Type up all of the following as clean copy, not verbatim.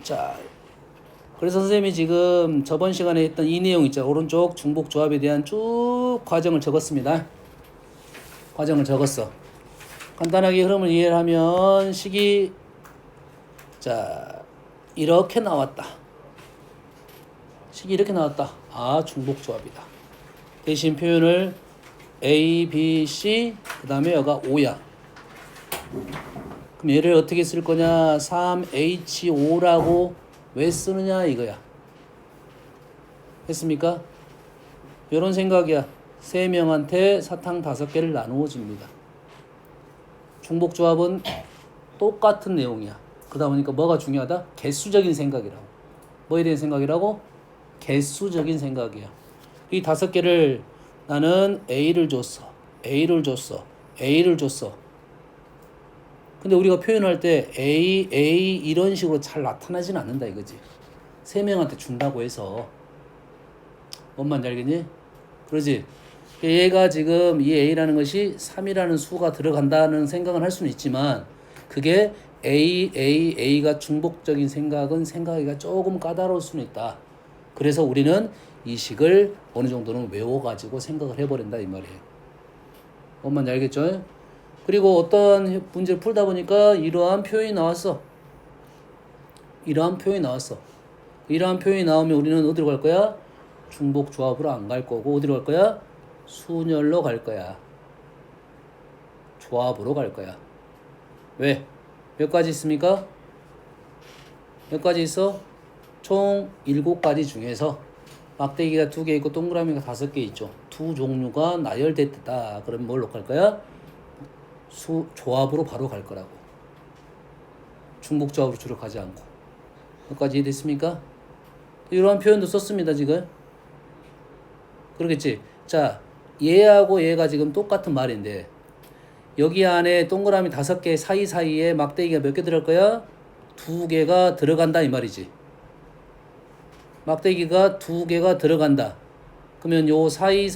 자, 그래서 선생님이 지금 저번 시간에 했던 이 내용 있죠. 오른쪽 중복 조합에 대한 쭉 과정을 적었습니다. 과정을 적었어. 간단하게 흐름을 이해를 하면 식이 자 이렇게 나왔다. 식이 이렇게 나왔다. 아, 중복 조합이다. 대신 표현을 A, B, C 그 다음에 여가 O야. 그럼 얘를 어떻게 쓸 거냐? 3H5라고 왜 쓰느냐 이거야. 했습니까? 이런 생각이야. 3명한테 사탕 5개를 나누어 줍니다. 중복조합은 똑같은 내용이야. 그러다 보니까 뭐가 중요하다? 개수적인 생각이라고. 뭐에 대한 생각이라고? 개수적인 생각이야. 이 5개를 나는 A를 줬어. A를 줬어. A를 줬어. 근데 우리가 표현할 때 A 이런 식으로 잘 나타나진 않는다 이거지. 3명한테 준다고 해서. 뭔 말인지 알겠니? 그러지? 얘가 지금 이 A라는 것이 3이라는 수가 들어간다는 생각은 할 수는 있지만 그게 A가 중복적인 생각하기가 조금 까다로울 수는 있다. 그래서 우리는 이 식을 어느 정도는 외워가지고 생각을 해버린다 이 말이에요. 뭔 말인지 알겠죠? 그리고 어떤 문제를 풀다 보니까 이러한 표현이 나왔어. 이러한 표현이 나왔어. 이러한 표현이 나오면 우리는 어디로 갈 거야? 중복 조합으로 안 갈 거고 어디로 갈 거야? 순열로 갈 거야. 조합으로 갈 거야. 왜? 몇 가지 있습니까? 몇 가지 있어? 총 7가지 중에서 막대기가 2개 있고 동그라미가 5개 있죠. 두 종류가 나열됐다. 그럼 뭘로 갈 거야? 조합으로 바로 갈 거라고. 중복 조합으로 주로 가지 않고. 몇 가지 이해됐습니까? 이러한 표현도 썼습니다 지금. 그러겠지. 자, 얘하고 얘가 지금 똑같은 말인데 여기 안에 동그라미 5개 사이사이에 막대기가 몇 개 들어갈 거야? 2개가 들어간다 이 말이지. 막대기가 2개가 들어간다. 그러면 요 사이에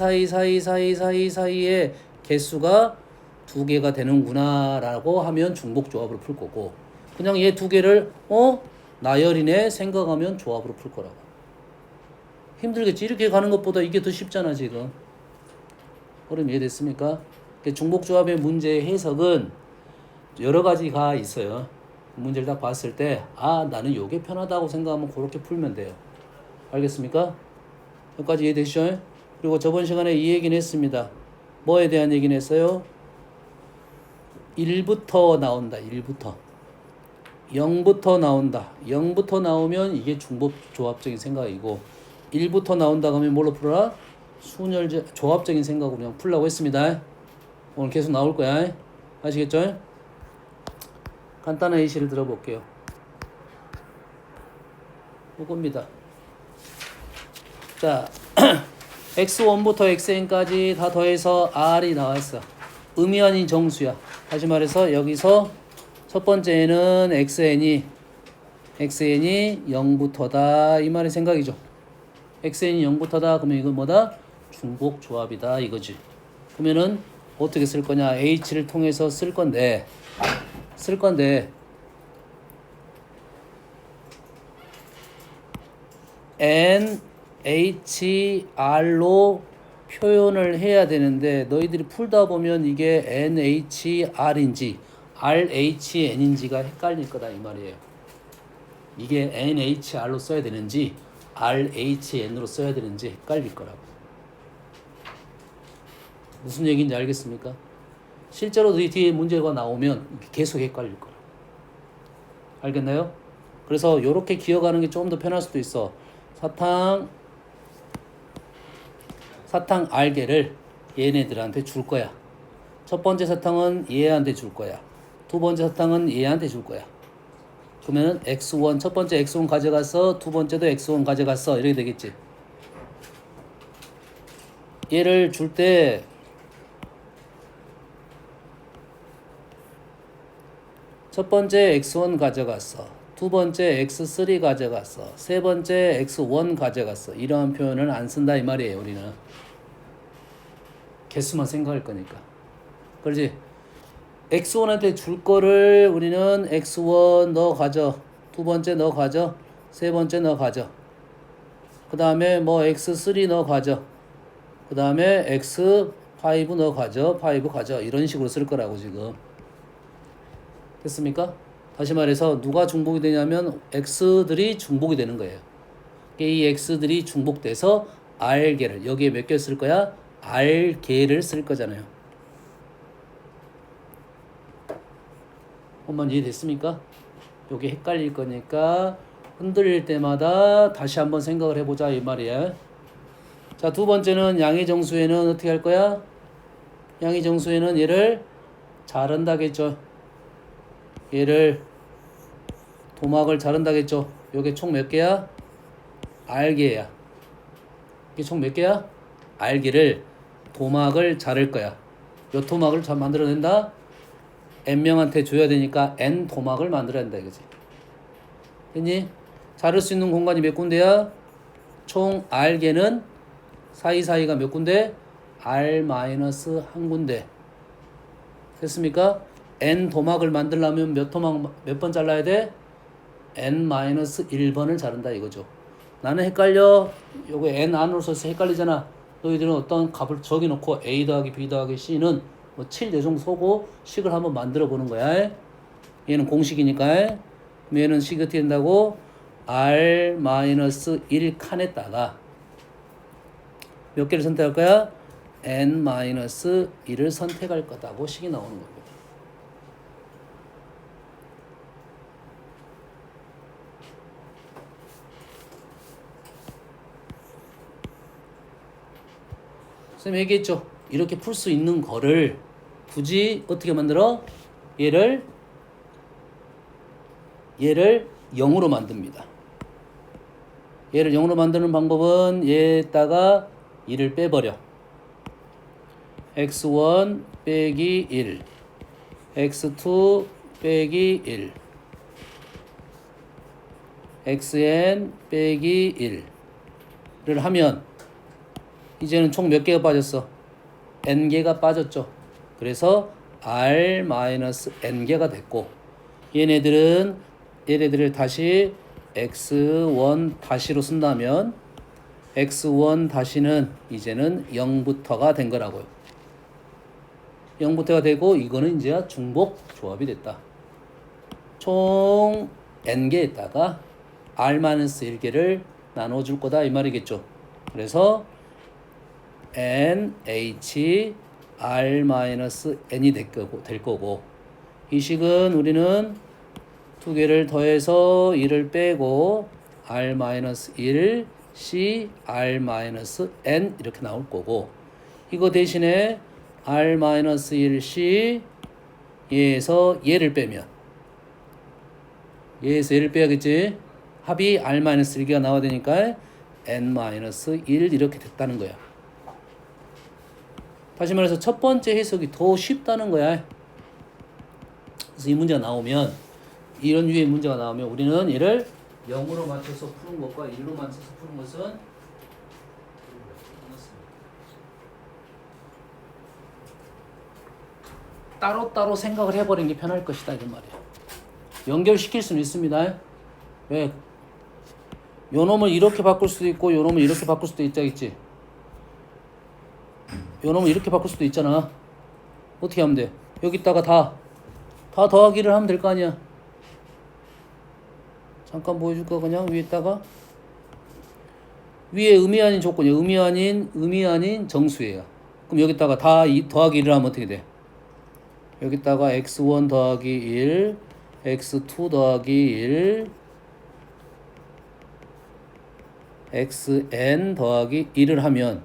개수가 2개가 되는구나 라고 하면 중복 조합으로 풀 거고 그냥 얘 2개를 나열이네 생각하면 조합으로 풀 거라고. 힘들겠지. 이렇게 가는 것보다 이게 더 쉽잖아 지금. 그럼 이해됐습니까? 중복조합의 문제의 해석은 여러 가지가 있어요. 문제를 딱 봤을 때 나는 요게 편하다고 생각하면 그렇게 풀면 돼요. 알겠습니까? 여기까지 이해되시죠? 그리고 저번 시간에 이 얘기는 했습니다. 뭐에 대한 얘기는 했어요? 1부터 나온다. 1부터 0부터 나온다. 0부터 나오면 이게 중복조합적인 생각이고 1부터 나온다 그러면 뭘로 풀어라? 조합적인 생각으로 그냥 풀라고 했습니다. 오늘 계속 나올 거야. 아시겠죠? 간단한 예시를 들어볼게요. 이겁니다. 자, x1부터 xn까지 다 더해서 r이 나왔어. 의미 아닌 정수야. 다시 말해서 여기서 첫 번째는 xn이 0부터다 이 말의 생각이죠. xn이 0부터다 그러면 이건 뭐다? 중복 조합이다 이거지. 그러면은 어떻게 쓸 거냐? h를 통해서 쓸 건데 NHR로 표현을 해야 되는데 너희들이 풀다 보면 이게 NHR인지 RHN인지가 헷갈릴 거다 이 말이에요. 이게 NHR로 써야 되는지 RHN으로 써야 되는지 헷갈릴 거라고. 무슨 얘기인지 알겠습니까? 실제로 이 뒤에 문제가 나오면 계속 헷갈릴 거라고. 알겠나요? 그래서 이렇게 기억하는 게 좀 더 편할 수도 있어. 사탕 알개를 얘네들한테 줄 거야. 첫 번째 사탕은 얘한테 줄 거야. 두 번째 사탕은 얘한테 줄 거야. 그러면 x1 첫 번째 x1 가져갔어. 두 번째도 x1 가져갔어. 이렇게 되겠지. 얘를 줄 때 첫 번째 x1 가져갔어. 두 번째 x3 가져갔어. 세 번째 x1 가져갔어. 이러한 표현을 안 쓴다 이 말이에요. 우리는 개수만 생각할 거니까. 그렇지? x1한테 줄 거를 우리는 x1 너 가져. 두 번째 너 가져. 세 번째 너 가져. 그 다음에 뭐 x3 너 가져. 그 다음에 x5 너 가져. 5 가져. 이런 식으로 쓸 거라고 지금. 됐습니까? 다시 말해서 누가 중복이 되냐면 x들이 중복이 되는 거예요. 이 x들이 중복돼서 r개를 여기에 몇 개 쓸 거야? r개를 쓸 거잖아요. 한번 이해됐습니까? 요게 헷갈릴 거니까 흔들릴 때마다 다시 한번 생각을 해보자 이 말이야. 자, 두 번째는 양의 정수에는 어떻게 할 거야? 양의 정수에는 얘를 자른다겠죠. 얘를 도막을 자른다겠죠. 요게 총 몇 개야? R개야. 이게 총 몇 개야? R개를 도막을 자를 거야. 몇 도막을 만들어낸다? N명한테 줘야 되니까 N 도막을 만들어야 된다 이거지. 됐니? 자를 수 있는 공간이 몇 군데야? 총 R개는 사이사이가 몇 군데? R-1 군데. 됐습니까? N 도막을 만들려면 몇 번 잘라야 돼? N-1번을 자른다 이거죠. 나는 헷갈려. 요거 N 안으로 써서 헷갈리잖아. 너희들은 어떤 값을 적어놓고 A 더하기 B 더하기 C는 뭐 7 정도 쏘고 식을 한번 만들어 보는 거야. 얘는 공식이니까. 얘는 식이 어떻게 된다고? R-1 칸에다가 몇 개를 선택할 거야? N-1을 선택할 거다고 식이 나오는 거고. 선생님 얘기했죠. 이렇게 풀 수 있는 거를 굳이 어떻게 만들어? 얘를 0으로 만듭니다. 얘를 0으로 만드는 방법은 얘에다가 1을 빼버려. x1 빼기 1, x2 빼기 1, xn 빼기 1를 하면 이제는 총 몇 개가 빠졌어? n개가 빠졌죠. 그래서 r-n개가 됐고 얘네들을 다시 x1 다시로 쓴다면 x1 다시는 이제는 0부터가 된 거라고요. 0부터가 되고 이거는 이제 중복 조합이 됐다. 총 n개에다가 r-1개를 나눠줄 거다 이 말이겠죠. 그래서 NH R-N이 될 거고 이 식은 우리는 두 개를 더해서 1을 빼고 R-1 C R-N 이렇게 나올 거고 이거 대신에 R-1 C 얘에서 얘를 빼면 얘에서 얘를 빼야겠지. 합이 R-1가 나와야 되니까 N-1 이렇게 됐다는 거야. 다시 말해서 첫 번째 해석이 더 쉽다는 거야. 그래서 이 문제가 나오면 이런 유의 문제가 나오면 우리는 얘를 0으로 맞춰서 푸는 것과 1로 맞춰서 푸는 것은 따로따로 생각을 해버리는 게 편할 것이다 이런 말이야. 연결시킬 수는 있습니다. 왜? 요 놈을 이렇게 바꿀 수도 있고 요 놈을 이렇게 바꿀 수도 있지. 요 놈을 이렇게 바꿀 수도 있잖아. 어떻게 하면 돼? 여기다가 다 더하기를 하면 될 거 아니야. 잠깐 보여줄까? 그냥 위에다가 위에 의미 아닌 조건이야. 의미 아닌 정수예요. 그럼 여기다가 다 더하기를 하면 어떻게 돼? 여기다가 x1 더하기 1, x2 더하기 1, xn 더하기 1을 하면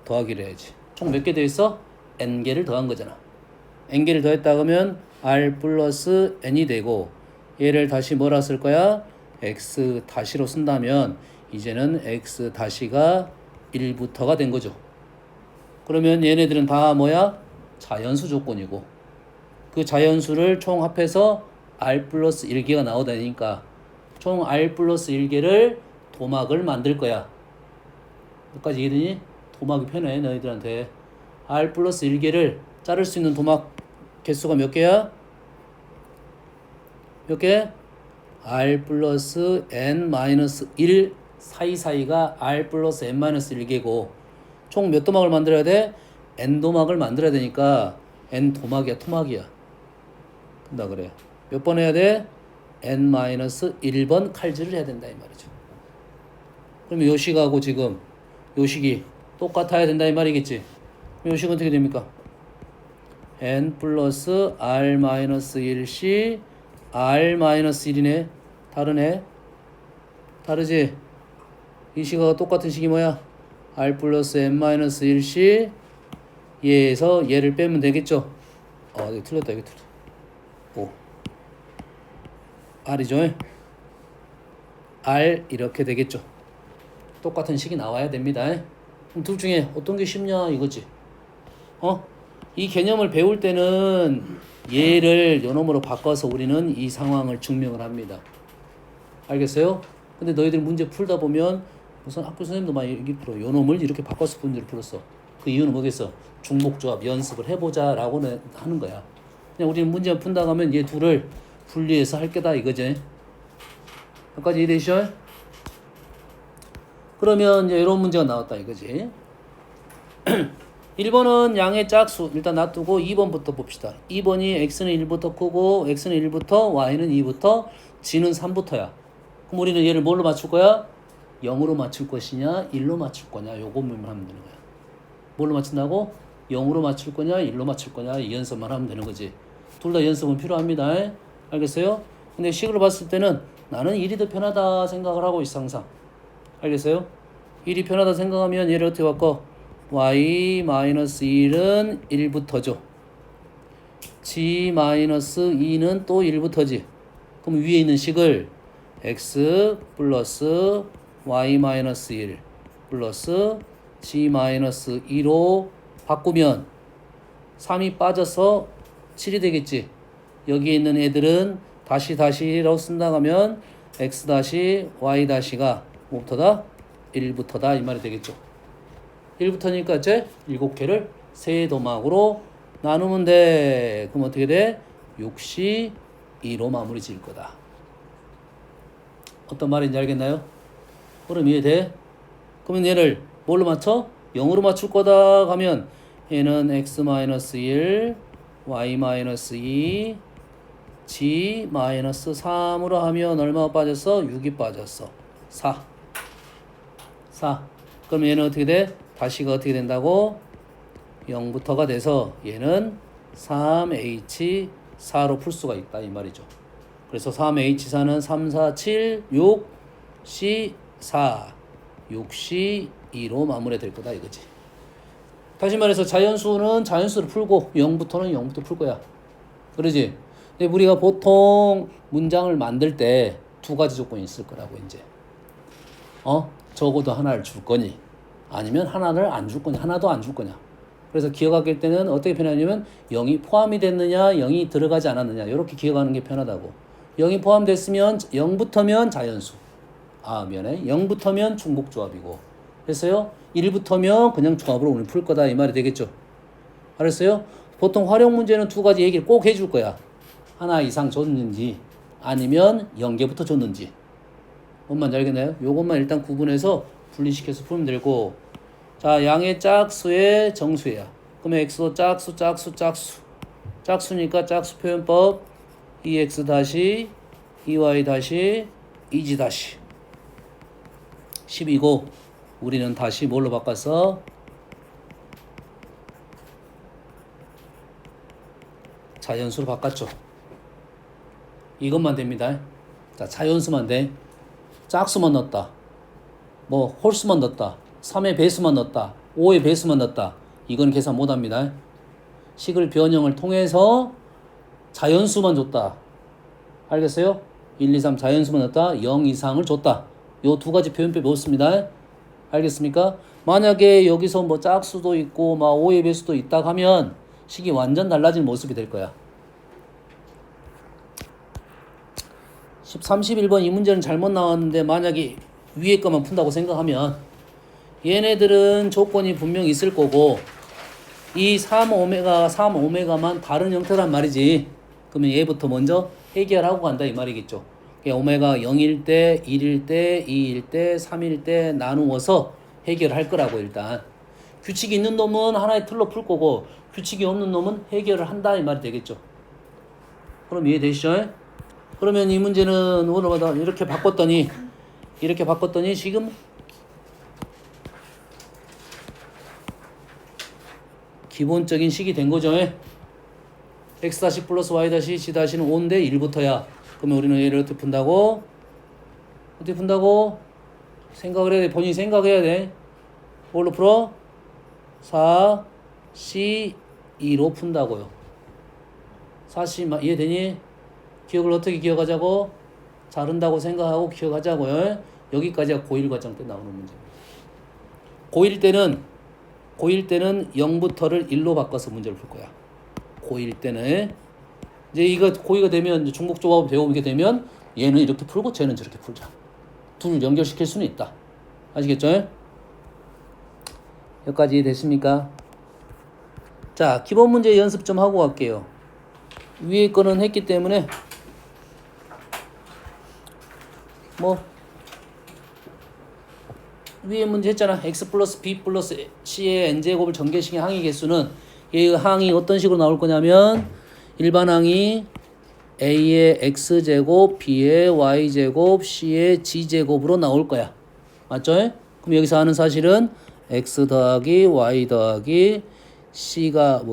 더하기를 해야지. 총 몇 개 돼 있어? n개를 더한 거잖아. n개를 더했다 그러면 r 플러스 n이 되고 얘를 다시 뭐라 쓸 거야? x 다시로 쓴다면 이제는 x 다시가 1부터가 된 거죠. 그러면 얘네들은 다 뭐야? 자연수 조건이고 그 자연수를 총 합해서 r 플러스 1개가 나오다니까 총 r 플러스 1개를 도막을 만들 거야. 여기까지 이해되니? 도막이 편해 너희들한테. r 플러스 1개를 자를 수 있는 도막 개수가 몇 개야? 몇 개? r 플러스 n 마이너스 1 사이사이가 r 플러스 n 마이너스 1개고 총 몇 도막을 만들어야 돼? n 도막을 만들어야 되니까 n 도막이야 토막이야. 된다 그래요. 몇 번 해야 돼? n 마이너스 1번 칼질을 해야 된다 이 말이죠. 그럼 요식하고 지금 요식이 똑같아야 된다 이 말이겠지. 요식은 어떻게 됩니까? n 플러스 r 마이너스 1c r 마이너스 1이네. 다르네. 다르지? 이 식하고 똑같은 식이 뭐야? r 플러스 n 마이너스 1c 얘에서 얘를 빼면 되겠죠? 이거 틀렸다 이거 틀렸다. 오 r이죠? r 이렇게 되겠죠? 똑같은 식이 나와야 됩니다. 그럼 둘 중에 어떤 게 쉽냐 이거지. 이 개념을 배울 때는 얘를 요놈으로 바꿔서 우리는 이 상황을 증명을 합니다. 알겠어요? 근데 너희들 문제 풀다 보면 무슨 학교 선생님도 많이 얘기 풀어. 요놈을 이렇게 바꿔서 문제를 풀었어. 그 이유는 뭐겠어? 중복조합 연습을 해보자 라고는 하는 거야. 그냥 우리는 문제 푼다 가면 얘 둘을 분리해서 할 게다 이거지. 여기까지 이해되시죠? 그러면 이제 이런 문제가 나왔다 이거지. 1번은 양의 짝수 일단 놔두고 2번부터 봅시다. 2번이 x는 1부터 크고 x는 1부터 y는 2부터 g는 3부터야. 그럼 우리는 얘를 뭘로 맞출 거야? 0으로 맞출 것이냐 1로 맞출 거냐 요것만 하면 되는 거야. 뭘로 맞춘다고? 0으로 맞출 거냐 1로 맞출 거냐 이 연습만 하면 되는 거지. 둘 다 연습은 필요합니다. 알겠어요? 근데 식으로 봤을 때는 나는 1이 더 편하다 생각을 하고 있어 항상. 알겠어요? 1이 편하다 생각하면 얘를 어떻게 바꿔? y-1은 1부터죠. g-2는 또 1부터지. 그럼 위에 있는 식을 x 플러스 y-1 플러스 g-2로 바꾸면 3이 빠져서 7이 되겠지. 여기에 있는 애들은 다시라고 쓴다 하면 x y-가 뭐부터다? 1부터다 이 말이 되겠죠. 1부터니까 이제 7개를 세 도막으로 나누면 돼. 그럼 어떻게 돼? 6시 2로 마무리 지을 거다. 어떤 말인지 알겠나요? 그럼 이해돼? 그러면 얘를 뭘로 맞춰? 0으로 맞출 거다 하면 얘는 x-1, y-2, g-3으로 하면 얼마가 빠졌어? 6이 빠졌어. 4. 그럼 얘는 어떻게 돼? 다시가 어떻게 된다고? 0부터가 돼서 얘는 3h4로 풀 수가 있다 이 말이죠. 그래서 3h4는 3, 4, 7, 6, C, 4, 6C, 2로 마무리될 거다 이거지. 다시 말해서 자연수는 자연수를 풀고 0부터는 0부터 풀 거야. 그러지? 근데 우리가 보통 문장을 만들 때 두 가지 조건이 있을 거라고 이제. 적어도 하나를 줄 거니 아니면 하나를 안 줄 거냐 하나도 안 줄 거냐. 그래서 기억할 때는 어떻게 표현하냐면 0이 포함이 됐느냐 0이 들어가지 않았느냐 이렇게 기억하는 게 편하다고. 0이 포함됐으면 0부터면 자연수 0부터면 중복조합이고 그래서요 1부터면 그냥 조합으로 오늘 풀 거다 이 말이 되겠죠. 알았어요? 보통 활용 문제는 두 가지 얘기를 꼭 해줄 거야. 하나 이상 줬는지 아니면 0개부터 줬는지. 뭔 말인지 알겠나요? 요것만 일단 구분해서 분리시켜서 풀면 되고. 자, 양의 짝수의 정수야. 그러면 x도 짝수. 짝수니까 짝수 표현법 2x 다시 2y 다시 2g 다시 10이고 우리는 다시 뭘로 바꿨어? 자연수로 바꿨죠. 이것만 됩니다. 자, 자연수만 돼. 짝수만 넣었다. 뭐 홀수만 넣었다. 3의 배수만 넣었다. 5의 배수만 넣었다. 이건 계산 못합니다. 식을 변형을 통해서 자연수만 줬다. 알겠어요? 1, 2, 3 자연수만 넣었다. 0 이상을 줬다. 요 두 가지 표현법이 없습니다. 알겠습니까? 만약에 여기서 뭐 짝수도 있고 막 5의 배수도 있다 하면 식이 완전 달라진 모습이 될 거야. 31번 이 문제는 잘못 나왔는데 만약에 위에 것만 푼다고 생각하면 얘네들은 조건이 분명히 있을 거고 이 3오메가만 다른 형태란 말이지. 그러면 얘부터 먼저 해결하고 간다 이 말이겠죠. 오메가 0일 때, 1일 때, 2일 때, 3일 때 나누어서 해결할 거라고 일단. 규칙이 있는 놈은 하나의 틀로 풀 거고 규칙이 없는 놈은 해결을 한다 이 말이 되겠죠. 그럼 이해되시죠? 그러면 이 문제는 오늘마다 이렇게 바꿨더니 지금 기본적인 식이 된 거죠. x' 플러스 y' g''는 5인데 1부터야. 그러면 우리는 얘를 어떻게 푼다고? 생각을 해야 돼. 본인이 생각해야 돼. 뭘로 풀어? 4, C, 2로 푼다고요. 4C 이해되니? 기억을 어떻게 기억하자고? 자른다고 생각하고 기억하자고요. 여기까지가 고1 과정 때 나오는 문제입니다. 고1 때는 0부터를 1로 바꿔서 문제를 풀 거야. 고1 때는 이제 이거 고2가 되면 이제 중복조합 배우게 되면 얘는 이렇게 풀고 쟤는 저렇게 풀자. 둘 연결시킬 수는 있다. 아시겠죠? 여기까지 됐습니까? 자, 기본 문제 연습 좀 하고 갈게요. 위에 거는 했기 때문에 위에 문제 했잖아. x 플러스 b 플러스 c의 n제곱을 전개식의 항의 개수는 얘의 항이 어떤 식으로 나올 거냐면 일반 항이 a의 x제곱, b의 y제곱, c의 g제곱으로 나올 거야. 맞죠? 그럼 여기서 하는 사실은 x 더하기 y 더하기 c가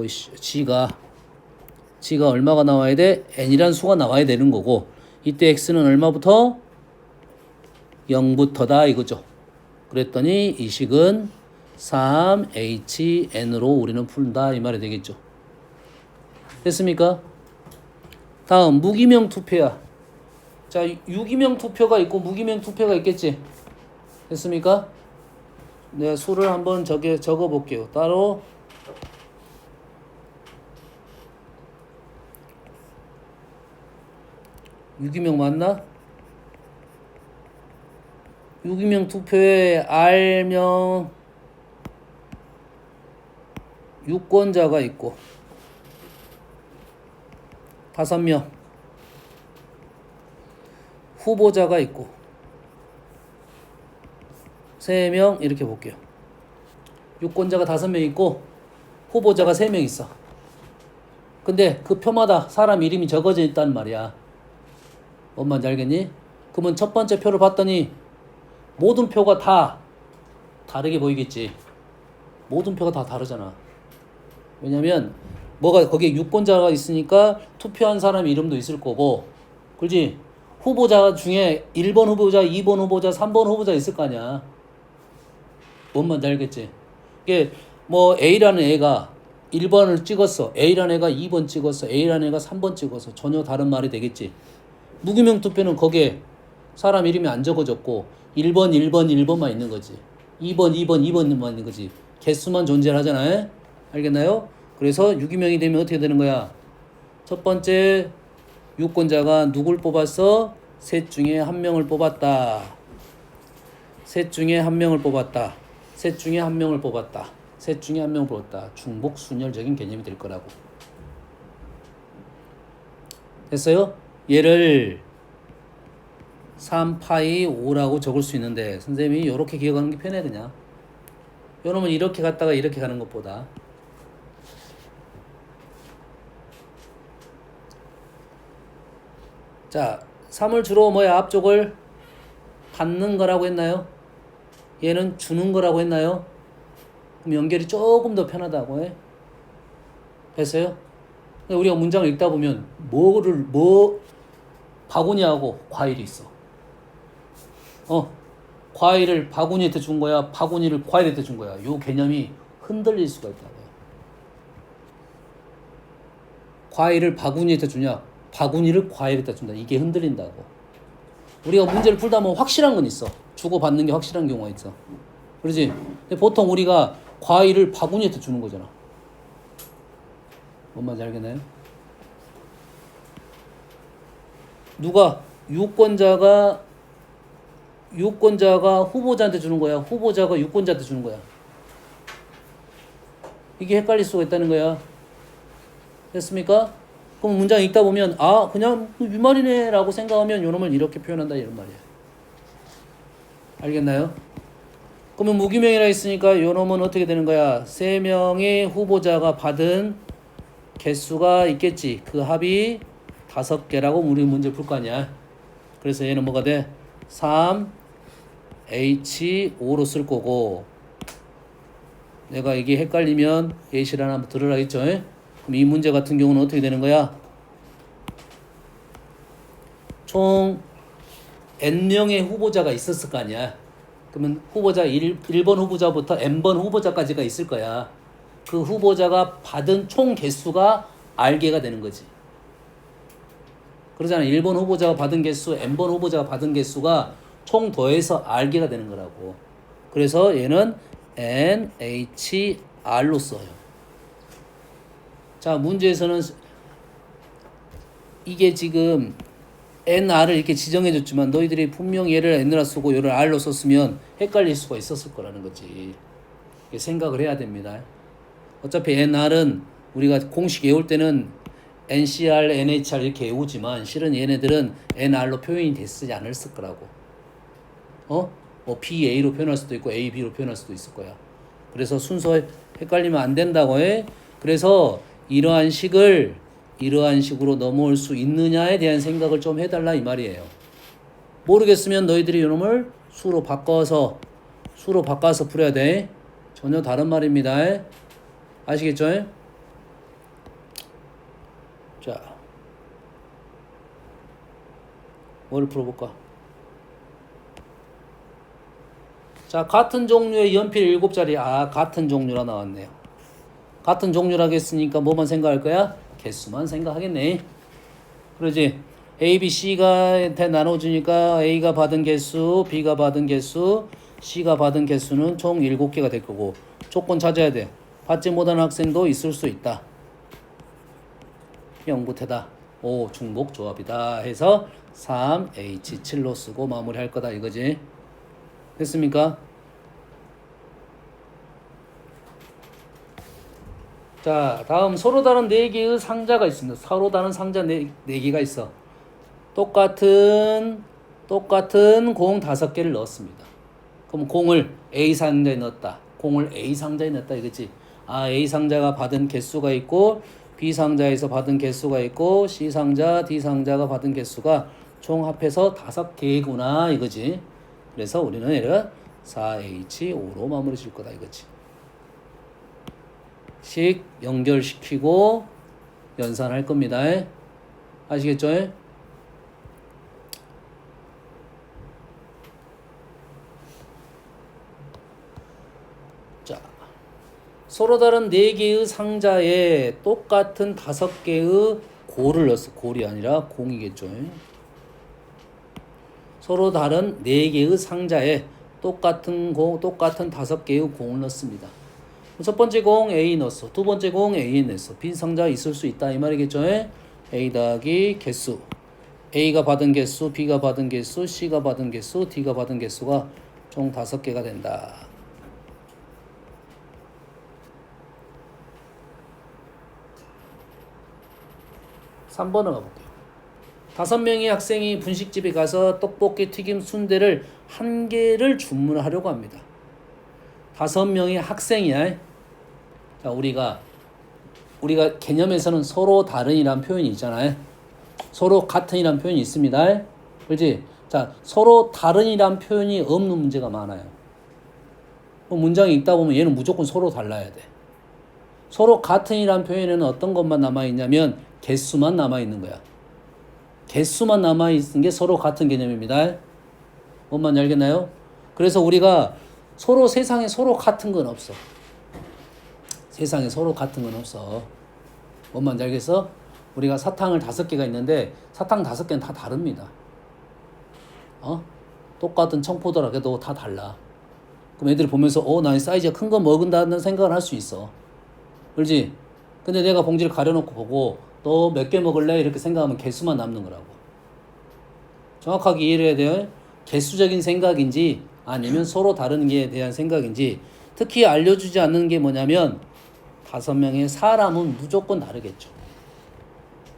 g가 얼마가 나와야 돼? n이란 수가 나와야 되는 거고 이때 x는 얼마부터? 0부터다 이거죠. 그랬더니 이 식은 3HN으로 우리는 푼다 이 말이 되겠죠. 됐습니까? 다음 무기명 투표야. 자, 유기명 투표가 있고 무기명 투표가 있겠지. 됐습니까? 내가 수를 한번 적어 볼게요. 따로 유기명 맞나? 유기명 투표에 R명 유권자가 있고 5명 후보자가 있고 3명 이렇게 볼게요. 유권자가 5명 있고 후보자가 3명 있어. 근데 그 표마다 사람 이름이 적어져 있단 말이야. 뭔 말인지 알겠니? 그러면 첫 번째 표를 봤더니 모든 표가 다 다르게 보이겠지. 모든 표가 다 다르잖아. 왜냐면 뭐가 거기에 유권자가 있으니까 투표한 사람 이름도 있을 거고, 그렇지? 후보자 중에 1번 후보자, 2번 후보자, 3번 후보자 있을 거 아니야. 뭔 말인지 알겠지? 이게 뭐 A라는 애가 1번을 찍었어. A라는 애가 2번 찍었어. A라는 애가 3번 찍었어. 전혀 다른 말이 되겠지. 무기명 투표는 거기에 사람 이름이 안 적어졌고 1번, 1번, 1번만 있는 거지. 2번, 2번, 2번만 있는 거지. 개수만 존재를 하잖아요. 알겠나요? 그래서 유기명이 되면 어떻게 되는 거야? 첫 번째 유권자가 누굴 뽑았어? 셋 중에 한 명을 뽑았다. 셋 중에 한 명을 뽑았다. 셋 중에 한 명을 뽑았다. 셋 중에 한 명을 뽑았다. 중복 순열적인 개념이 될 거라고. 됐어요? 얘를 3파이 5라고 적을 수 있는데 선생님이 이렇게 기억하는 게 편해. 그냥 요놈은 이렇게 갔다가 이렇게 가는 것보다. 자, 3을 주로 뭐야? 앞쪽을 받는 거라고 했나요? 얘는 주는 거라고 했나요? 그럼 연결이 조금 더 편하다고 해. 됐어요? 우리가 문장을 읽다 보면 바구니하고 과일이 있어. 과일을 바구니한테 준 거야? 바구니를 과일한테 준 거야? 요 개념이 흔들릴 수가 있다고요. 과일을 바구니한테 주냐? 바구니를 과일에다 준다. 이게 흔들린다고. 우리가 문제를 풀다 보면 확실한 건 있어. 주고받는 게 확실한 경우가 있어. 그렇지? 근데 보통 우리가 과일을 바구니한테 주는 거잖아. 뭔 말인지 알겠나요? 누가 유권자가 후보자한테 주는 거야? 후보자가 유권자한테 주는 거야? 이게 헷갈릴 수가 있다는 거야. 됐습니까? 그럼 문장 읽다 보면 아 그냥 윗말이네 라고 생각하면 요놈을 이렇게 표현한다 이런 말이에요. 알겠나요? 그러면 무기명이라 했으니까 요놈은 어떻게 되는 거야? 3명의 후보자가 받은 개수가 있겠지. 그 합이 5개라고 우리 문제 풀 거 아니야. 그래서 얘는 뭐가 돼? 3H5로 쓸 거고, 내가 이게 헷갈리면 예시를 하나 들으라 했죠. 그럼 이 문제 같은 경우는 어떻게 되는 거야? 총 N명의 후보자가 있었을 거 아니야. 그러면 후보자 1번 후보자부터 N번 후보자까지가 있을 거야. 그 후보자가 받은 총 개수가 R개가 되는 거지. 그러잖아. 1번 후보자가 받은 개수, N번 후보자가 받은 개수가 총 더해서 R개가 되는 거라고. 그래서 얘는 NHR로 써요. 자, 문제에서는 이게 지금 NR을 이렇게 지정해줬지만 너희들이 분명 얘를 N으로 쓰고 얘를 R로 썼으면 헷갈릴 수가 있었을 거라는 거지. 생각을 해야 됩니다. 어차피 NR은 우리가 공식 외울 때는 NCR, NHR 이렇게 외우지만 실은 얘네들은 NR로 표현이 됐지 않았을 거라고. 뭐 BA로 표현할 수도 있고 AB로 표현할 수도 있을 거야. 그래서 순서 헷갈리면 안 된다고 해. 그래서 이러한 식으로 넘어올 수 있느냐에 대한 생각을 좀 해달라 이 말이에요. 모르겠으면 너희들이 이놈을 수로 바꿔서 풀어야 돼. 전혀 다른 말입니다. 아시겠죠? 자, 뭐를 풀어볼까? 자, 같은 종류의 연필 7자리. 같은 종류라 나왔네요. 같은 종류라고 했으니까 뭐만 생각할 거야? 개수만 생각하겠네. 그러지? A, B, C가 나눠주니까 A가 받은 개수, B가 받은 개수, C가 받은 개수는 총 7개가 될 거고, 조건 찾아야 돼. 받지 못한 학생도 있을 수 있다. 영구태다. 오, 중복 조합이다 해서 3H7로 쓰고 마무리할 거다 이거지. 됐습니까? 자, 다음 서로 다른 4개의 상자가 있습니다. 서로 다른 상자 4개가 있어. 똑같은 공 5개를 넣었습니다. 그럼 공을 A 상자에 넣었다. 공을 A 상자에 넣었다 이거지. A 상자가 받은 개수가 있고 B 상자에서 받은 개수가 있고 C 상자, D 상자가 받은 개수가 총 합해서 5개구나 이거지. 그래서 우리는 얘를 4H5로 마무리 줄 거다 이거지. 식 연결시키고 연산할 겁니다. 아시겠죠? 자, 서로 다른 4개의 상자에 똑같은 5개의 골을 넣었어. 골이 아니라 공이겠죠. 서로 다른 4개의 상자에 똑같은 5개의 공을 넣습니다. 첫 번째 공 A 넣었어. 두 번째 공 A 넣었어. 빈 상자 있을 수 있다 이 말이겠죠. A 더하기 개수. A가 받은 개수, B가 받은 개수, C가 받은 개수, D가 받은 개수가 총 5개가 된다. (3번) 가볼게요. 5명의 학생이 분식집에 가서 떡볶이, 튀김, 순대를 1개를 주문하려고 합니다. 5명의 학생이야. 자, 우리가 개념에서는 서로 다른이란 표현이 있잖아요. 서로 같은이란 표현이 있습니다. 그렇지? 자, 서로 다른이란 표현이 없는 문제가 많아요. 문장이 읽다 보면 얘는 무조건 서로 달라야 돼. 서로 같은이란 표현에는 어떤 것만 남아있냐면 개수만 남아있는 거야. 개수만 남아있는 게 서로 같은 개념입니다. 뭔 말인지 알겠나요? 그래서 우리가 세상에 서로 같은 건 없어. 세상에 서로 같은 건 없어. 뭔 말인지 알겠어? 우리가 사탕을 5개가 있는데 사탕 5개는 다 다릅니다. 똑같은 청포도라도 다 달라. 그럼 애들이 보면서 난 사이즈가 큰 거 먹은다는 생각을 할 수 있어. 그렇지? 근데 내가 봉지를 가려놓고 보고 너 몇 개 먹을래? 이렇게 생각하면 개수만 남는 거라고. 정확하게 이해해야 돼요. 개수적인 생각인지 아니면 서로 다른 게 대한 생각인지. 특히 알려주지 않는 게 뭐냐면 5명의 사람은 무조건 다르겠죠.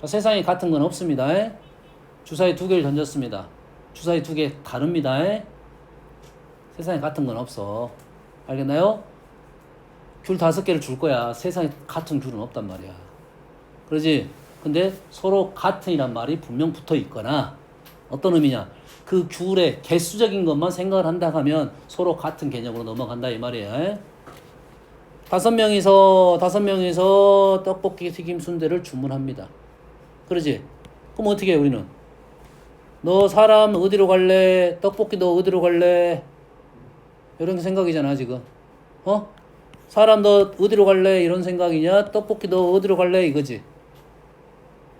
자, 세상에 같은 건 없습니다. 주사위 2개를 던졌습니다. 주사위 2개 다릅니다. 세상에 같은 건 없어. 알겠나요? 귤 5개를 줄 거야. 세상에 같은 귤은 없단 말이야. 그러지? 근데 서로 같은이란 말이 분명 붙어 있거나 어떤 의미냐? 그 귤의 개수적인 것만 생각을 한다 하면 서로 같은 개념으로 넘어간다 이 말이에요. 5명이서 떡볶이 튀김 순대를 주문합니다. 그러지? 그럼 어떻게 해 우리는? 너 사람 어디로 갈래? 떡볶이 너 어디로 갈래? 이런 생각이잖아 지금. 사람 너 어디로 갈래? 이런 생각이냐? 떡볶이 너 어디로 갈래? 이거지.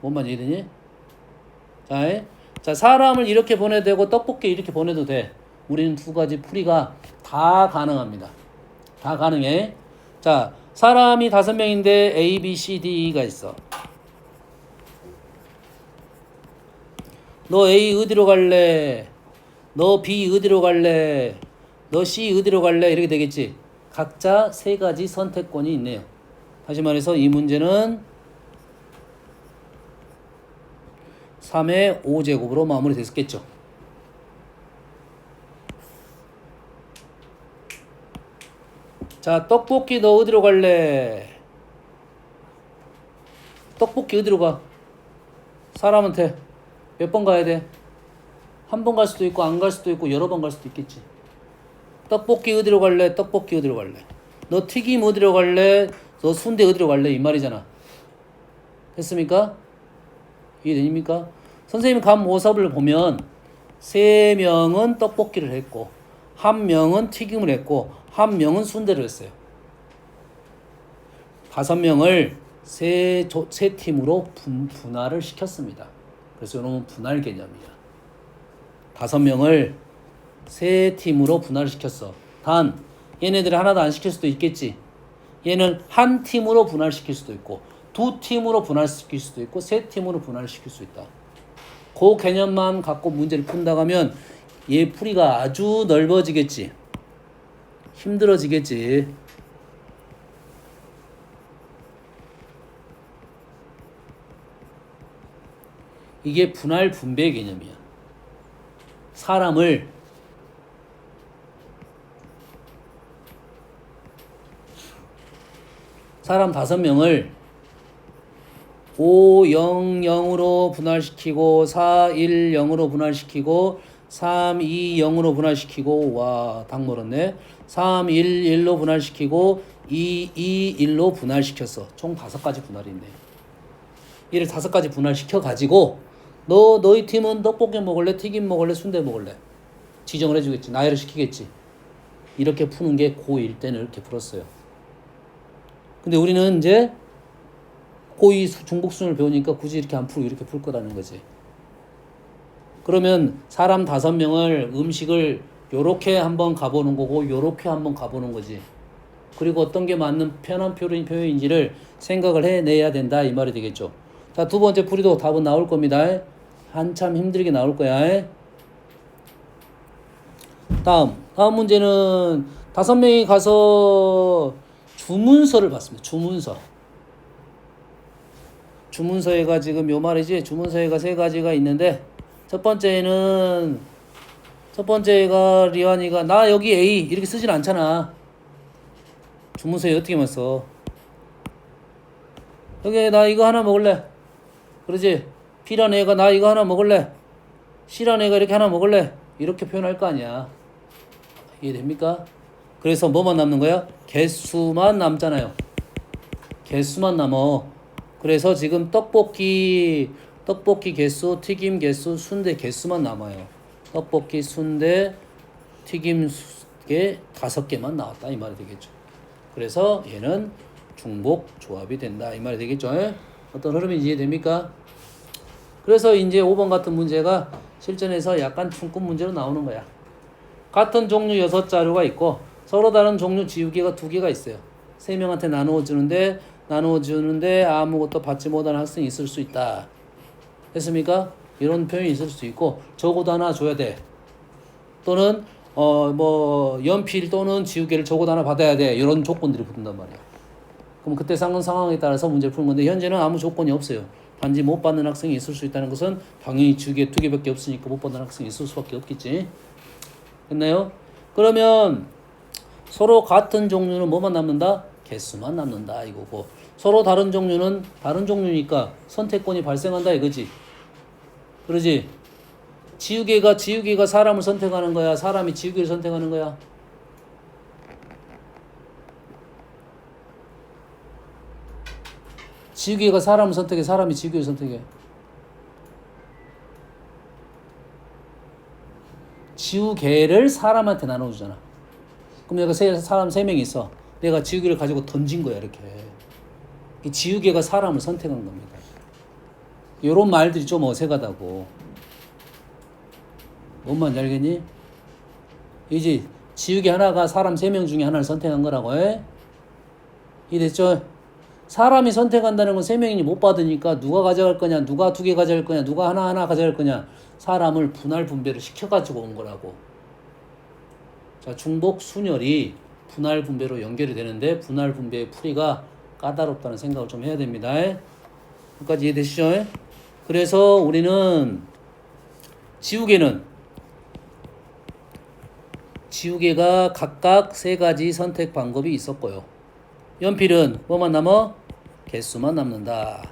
뭔 말인지 이해되니? 자, 사람을 이렇게 보내도 되고 떡볶이 이렇게 보내도 돼. 우리는 2가지 풀이가 다 가능합니다. 다 가능해. 자, 사람이 5명인데 A, B, C, D가 있어. 너 A 어디로 갈래? 너 B 어디로 갈래? 너 C 어디로 갈래? 이렇게 되겠지. 각자 3가지 선택권이 있네요. 다시 말해서 이 문제는 3의 5제곱으로 마무리됐겠죠. 자, 떡볶이 너 어디로 갈래? 떡볶이 어디로 가? 사람한테 몇 번 가야 돼? 한 번 갈 수도 있고 안 갈 수도 있고 여러 번 갈 수도 있겠지. 떡볶이 어디로 갈래? 떡볶이 어디로 갈래? 너 튀김 어디로 갈래? 너 순대 어디로 갈래? 이 말이잖아. 됐습니까? 이해됩니까? 선생님 간 모습을 보면 3명은 떡볶이를 했고 1명은 튀김을 했고 1명은 순대를 했어요. 5명을 세 팀으로 분할을 시켰습니다. 그래서 이놈은 분할 개념이야. 5명을 3팀으로 분할시켰어. 단 얘네들을 하나도 안 시킬 수도 있겠지. 얘는 한 팀으로 분할시킬 수도 있고 2팀으로 분할시킬 수도 있고 3팀으로 분할시킬 수 있다. 그 개념만 갖고 문제를 푼다고 하면 얘 풀이가 아주 넓어지겠지. 힘들어지겠지. 이게 분할 분배 개념이야. 사람 5명을 5, 0, 0으로 분할시키고 4, 1, 0으로 분할시키고 3, 2, 0으로 분할시키고 와, 당 멀었네. 3, 1, 1로 분할시키고 2, 2, 1로 분할시켰어. 총 5가지 분할이 있네. 이를 5가지 분할시켜 가지고 너희 팀은 떡볶이 먹을래? 튀김 먹을래? 순대 먹을래? 지정을 해주겠지. 나열을 시키겠지. 이렇게 푸는 게 고1 때는 이렇게 풀었어요. 근데 우리는 이제 고2 중복순을 배우니까 굳이 이렇게 안 풀고 이렇게 풀 거라는 거지. 그러면 사람 5명을 음식을 요렇게 한번 가보는 거고 요렇게 한번 가보는 거지. 그리고 어떤 게 맞는 편한 표현인지를 생각을 해내야 된다 이 말이 되겠죠. 자, 2번째 풀이도 답은 나올 겁니다. 한참 힘들게 나올 거야. 다음 문제는 5명이 가서 주문서를 받습니다. 주문서에가 지금 요 말이지. 주문서에가 3가지가 있는데 첫 번째가 리완이가 나 여기 A 이렇게 쓰진 않잖아. 주문서에 어떻게만 써? 여기 나 이거 하나 먹을래. 그러지? B란 애가 나 이거 하나 먹을래. C란 애가 이렇게 하나 먹을래. 이렇게 표현할 거 아니야. 이해됩니까? 그래서 뭐만 남는 거야? 개수만 남잖아요. 개수만 남어. 그래서 지금 떡볶이 개수, 튀김 개수, 순대 개수만 남아요. 떡볶이, 순대, 튀김 개 5개만 나왔다 이 말이 되겠죠. 그래서 얘는 중복 조합이 된다 이 말이 되겠죠. 어떤 흐름인지 이해됩니까? 그래서 이제 5번 같은 문제가 실전에서 약간 퉁꾼 문제로 나오는 거야. 같은 종류 6자료가 있고 서로 다른 종류 지우개가 2개가 있어요. 3명한테 나누어 주는데 아무것도 받지 못하는 학생이 있을 수 있다. 됐습니까? 이런 표현이 있을 수 있고 적어도 하나 줘야 돼. 또는 연필 또는 지우개를 적어도 하나 받아야 돼. 이런 조건들이 붙는단 말이야. 그럼 그때 상황에 따라서 문제를 푸는 건데 현재는 아무 조건이 없어요. 단지 못 받는 학생이 있을 수 있다는 것은 당연히 지우개 2개밖에 없으니까 못 받는 학생이 있을 수밖에 없겠지. 됐나요? 그러면 서로 같은 종류는 뭐만 남는다? 개수만 남는다 이거고, 서로 다른 종류는 다른 종류니까 선택권이 발생한다 이거지. 그러지? 지우개가 사람을 선택하는 거야? 사람이 지우개를 선택하는 거야? 지우개가 사람을 선택해? 사람이 지우개를 선택해? 지우개를 사람한테 나눠주잖아. 그럼 내가 사람 3명 있어. 내가 지우개를 가지고 던진 거야 이렇게. 이 지우개가 사람을 선택한 겁니다. 요런 말들이 좀 어색하다고. 뭔 말인지 알겠니? 이제 지우개 하나가 사람 3명 중에 하나를 선택한 거라고 해? 이해됐죠? 사람이 선택한다는 건 3명이 못 받으니까 누가 가져갈 거냐, 누가 2개 가져갈 거냐, 누가 하나 가져갈 거냐, 사람을 분할 분배를 시켜가지고 온 거라고. 자, 중복 순열이 분할 분배로 연결이 되는데 분할 분배의 풀이가 까다롭다는 생각을 좀 해야 됩니다. 여기까지 이해되시죠? 그래서 우리는 지우개가 각각 3가지 선택 방법이 있었고요. 연필은 뭐만 남아? 개수만 남는다.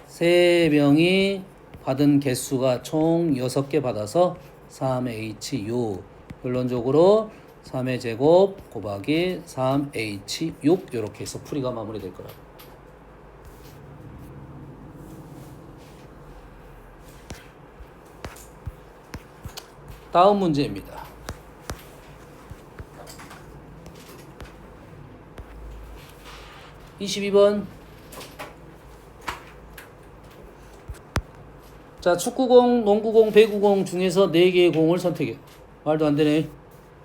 3명이 받은 개수가 총 6개 받아서 3H6. 결론적으로 3의 제곱 곱하기 3H6 이렇게 해서 풀이가 마무리될 거라고. 다음 문제입니다. (22번) 자, 축구공, 농구공, 배구공 중에서 4개의 공을 선택해. 말도 안 되네.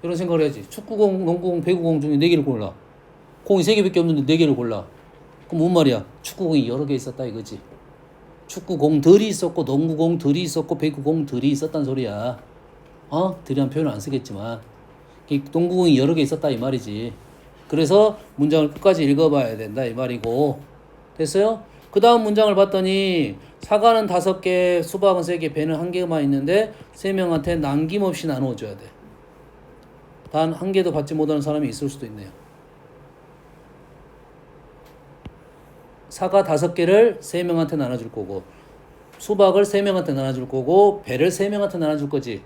이런 생각을 해야지. 축구공, 농구공, 배구공 중에 4개를 골라. 공이 3개밖에 없는데 4개를 골라. 그럼 뭔 말이야? 축구공이 여러 개 있었다 이거지. 축구공들이 있었고 농구공들이 있었고 배구공들이 있었단 소리야. 들이란 표현을 안 쓰겠지만 농구공이 여러 개 있었다 이 말이지. 그래서 문장을 끝까지 읽어봐야 된다 이 말이고. 됐어요? 그 다음 문장을 봤더니 사과는 5개, 수박은 3개, 배는 1개만 있는데 3명한테 남김없이 나눠줘야 돼. 단 1개도 받지 못하는 사람이 있을 수도 있네요. 사과 5개를 3명한테 나눠줄 거고, 수박을 3명한테 나눠줄 거고, 배를 3명한테 나눠줄 거지.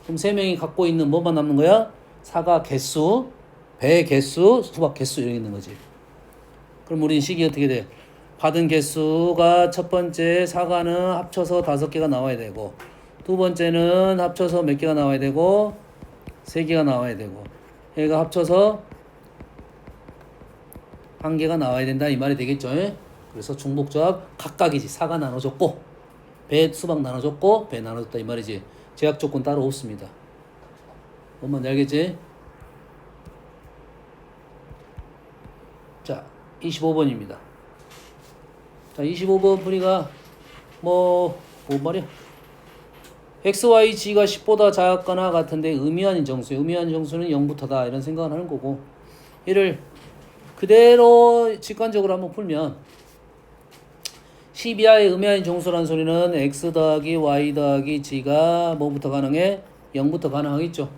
그럼 3명이 갖고 있는 뭐만 남는 거야? 사과 개수, 배 개수, 수박 개수 이렇게 있는 거지. 그럼 우린 식이 어떻게 돼? 받은 개수가 첫 번째 사과는 합쳐서 5개가 나와야 되고, 두 번째는 합쳐서 몇 개가 나와야 되고, 3개가 나와야 되고, 얘가 합쳐서 1개가 나와야 된다 이 말이 되겠죠. 그래서 중복조합 각각이지. 사과 나눠줬고 배 수박 나눠줬고 배 나눠줬다 이 말이지. 제약 조건 따로 없습니다. 뭔 말인지 알겠지? 자, 25번입니다. 자, 25번 풀이가 뭔 말이야? x, y, g가 10보다 작거나 같은데 의미하는 정수예요. 의미하는 정수는 0부터다 이런 생각을 하는 거고, 얘를 그대로 직관적으로 한번 풀면 10 이하의 의미하는 정수라는 소리는 x 더하기 y 더하기 g가 뭐부터 가능해? 0부터 가능하겠죠.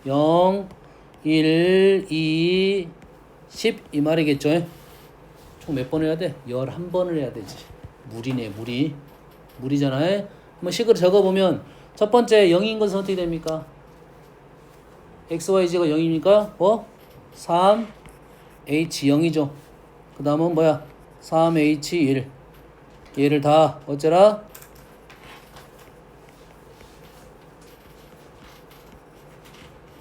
0, 1, 2, 10 이 말이겠죠. 총 몇 번 해야 돼? 11번을 해야 되지. 무리네 무리잖아요. 한번 식으로 적어보면 첫 번째 0인 것은 어떻게 됩니까? x, y, g가 0이니까 뭐? 3, H0이죠. 그 다음은 뭐야? 3H1. 얘를 다 어쩌라?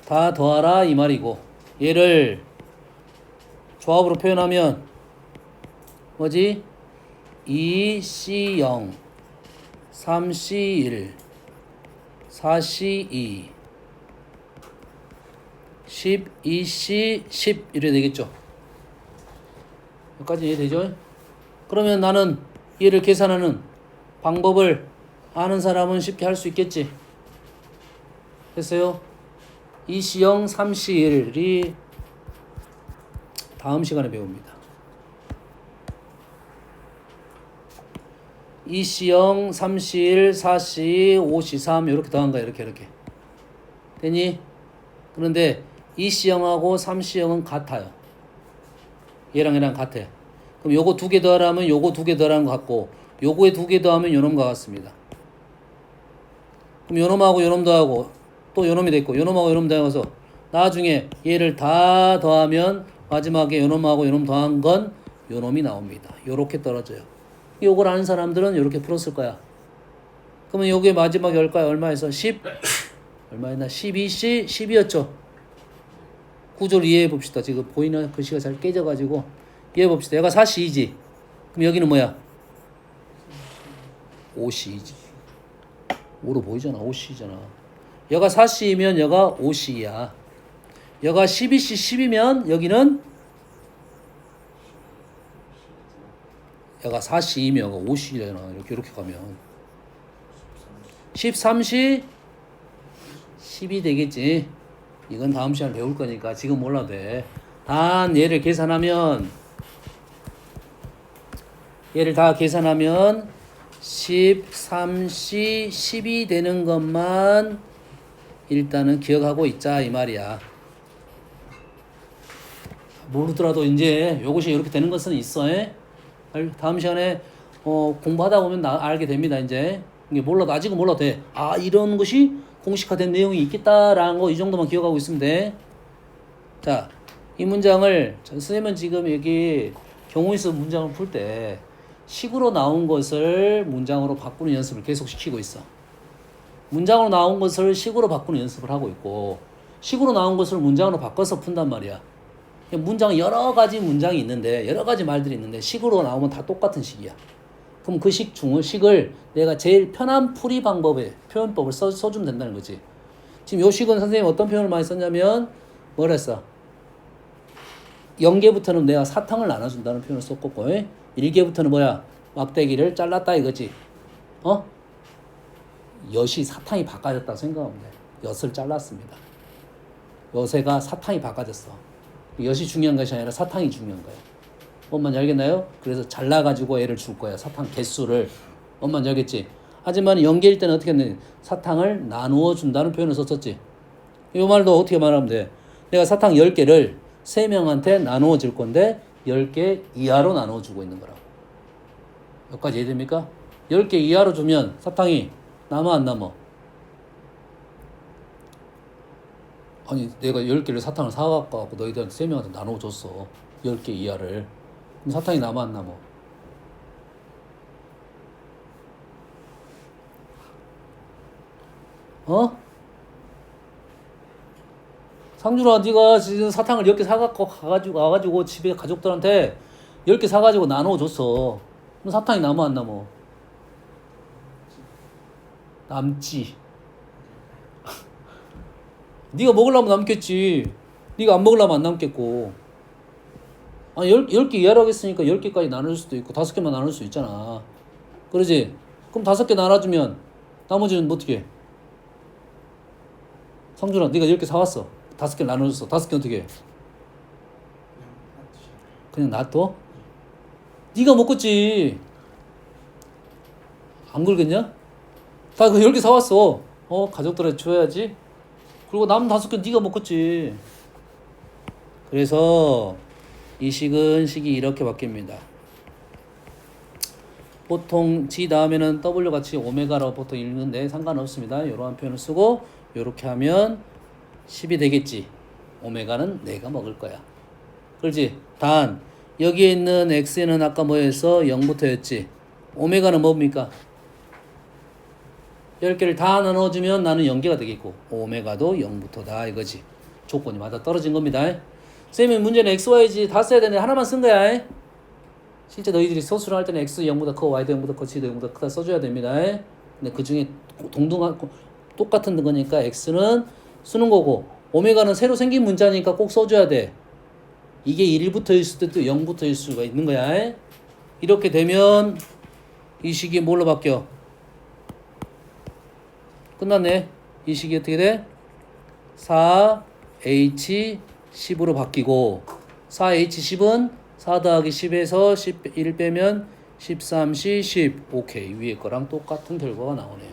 다 더하라 이 말이고, 얘를 조합으로 표현하면 뭐지? 2C0 3C1 4C2 12C 10 이래 되겠죠. 여기까지 이해되죠? 그러면 나는 얘를 계산하는 방법을 아는 사람은 쉽게 할 수 있겠지. 됐어요? 2C0 3C1이 다음 시간에 배웁니다. 2C0, 3C1, 4C, 5C3 이렇게 더한 거야. 이렇게 되니? 그런데 2C0하고 3C0은 같아요. 얘랑 같아. 그럼 요거 두 개 더하라면 요거 두 개 더하는 것 같고 요거에 두 개 더하면 요놈과 같습니다. 그럼 요놈하고 요놈 더하고 또 요놈이 됐고 요놈하고 요놈 더해서 나중에 얘를 다 더하면 마지막에 요놈하고 요놈 더한 건 요놈이 나옵니다. 요렇게 떨어져요. 요걸 아는 사람들은 요렇게 풀었을 거야. 그러면 요게 마지막 열까요? 얼마에서? 10? 얼마였나? 12C? 10이었죠. 구조를 이해해 봅시다. 지금 보이는 글씨가 잘 깨져가지고 이해해 봅시다. 얘가 4C이지. 그럼 여기는 뭐야? 5C이지. 5로 보이잖아. 5C잖아. 얘가 4C이면 얘가 5C야. 얘가 12C 10이면 여기는 얘가 4C이면 얘가 5C잖아. 이렇게 가면 13C 10이 되겠지. 이건 다음 시간에 배울 거니까 지금 몰라도 돼. 단 얘를 계산하면 얘를 다 계산하면 13C 10이 되는 것만 일단은 기억하고 있자 이 말이야. 모르더라도 이제 요것이 이렇게 되는 것은 있어. 다음 시간에 공부하다 보면 알게 됩니다. 이제 이게 몰라도 아직은 몰라도 돼. 아 이런 것이 공식화된 내용이 있겠다라는 거 이 정도만 기억하고 있으면 돼. 자, 이 문장을 선생님은 지금 여기 경우에서 문장을 풀 때 식으로 나온 것을 문장으로 바꾸는 연습을 계속 시키고 있어. 문장으로 나온 것을 식으로 바꾸는 연습을 하고 있고 식으로 나온 것을 문장으로 바꿔서 푼단 말이야. 문장 여러 가지 문장이 있는데 여러 가지 말들이 있는데 식으로 나오면 다 똑같은 식이야. 그럼 그 식을 내가 제일 편한 풀이 방법에 표현법을 써주면 된다는 거지. 지금 요 식은 선생님이 어떤 표현을 많이 썼냐면 뭐라 했어? 0개부터는 내가 사탕을 나눠준다는 표현을 썼고 1개부터는 뭐야? 막대기를 잘랐다 이거지. 엿이 사탕이 바꿔졌다고 생각하면 돼. 엿을 잘랐습니다. 엿에가 사탕이 바꿔졌어. 엿이 중요한 것이 아니라 사탕이 중요한 거야. 엄마는 알겠나요? 그래서 잘라가지고 애를 줄 거야. 사탕 개수를. 엄마는 알겠지? 하지만 0개일 때는 어떻게 했느냐? 사탕을 나누어 준다는 표현을 썼었지. 이 말도 어떻게 말하면 돼? 내가 사탕 10개를 3명한테 나누어 줄 건데 10개 이하로 나누어 주고 있는 거라고. 여기까지 이해됩니까? 10개 이하로 주면 사탕이 남아 안 남아? 아니 내가 10개를 사탕을 사갖고 너희들한테 3명한테 나누어 줬어. 10개 이하를. 그럼 사탕이 남아 안 남아? 상준아 네가 지금 사탕을 10개 사갖고 가가지고 집에 가족들한테 10개 사가지고 나누어 줬어. 그럼 사탕이 남아 안 남아? 남지. 네가 먹으려면 남겠지. 네가 안 먹으려면 안 남겠고. 아니 10개 이하라고 했으니까 10개까지 나눌 수도 있고 5개만 나눌 수 있잖아. 그러지? 그럼 5개 나눠주면 나머지는 어떻게 해? 상준아 네가 10개 사왔어. 5개 나눠줬어. 5개 어떻게 해? 그냥 놔둬? 네가 먹겠지. 안 그러겠냐? 다 그 10개 사왔어. 가족들한테 줘야지. 그리고 남은 5개 네가 먹겠지. 그래서 이 식이 이렇게 바뀝니다. 보통 G 다음에는 W 같이 오메가라고 보통 읽는데 상관없습니다. 이러한 표현을 쓰고 이렇게 하면 10이 되겠지. 오메가는 내가 먹을 거야. 그렇지? 단 여기에 있는 X는 아까 뭐였어? 0부터였지. 오메가는 뭡니까? 10개를 다 나눠주면 나는 0개가 되겠고 오메가도 0부터다 이거지. 조건이 맞아 떨어진 겁니다. 쌤이 문제는 XYZ 다 써야 되는데 하나만 쓴 거야. 실제 너희들이 소수를 할 때는 X 0보다 커, Y도 0보다 커, Z도 0보다 크다 써줘야 됩니다. 근데 그 중에 동등한 똑같은 거니까 X는 쓰는 거고 오메가는 새로 생긴 문자니까 꼭 써줘야 돼. 이게 1부터일 수도 있고 0부터일 수가 있는 거야. 이렇게 되면 이 식이 뭘로 바뀌어? 끝났네. 이 식이 어떻게 돼? 4H10으로 바뀌고 4H10은 4 더하기 10에서 11 빼면 13C 10 오케이. 위에 거랑 똑같은 결과가 나오네요.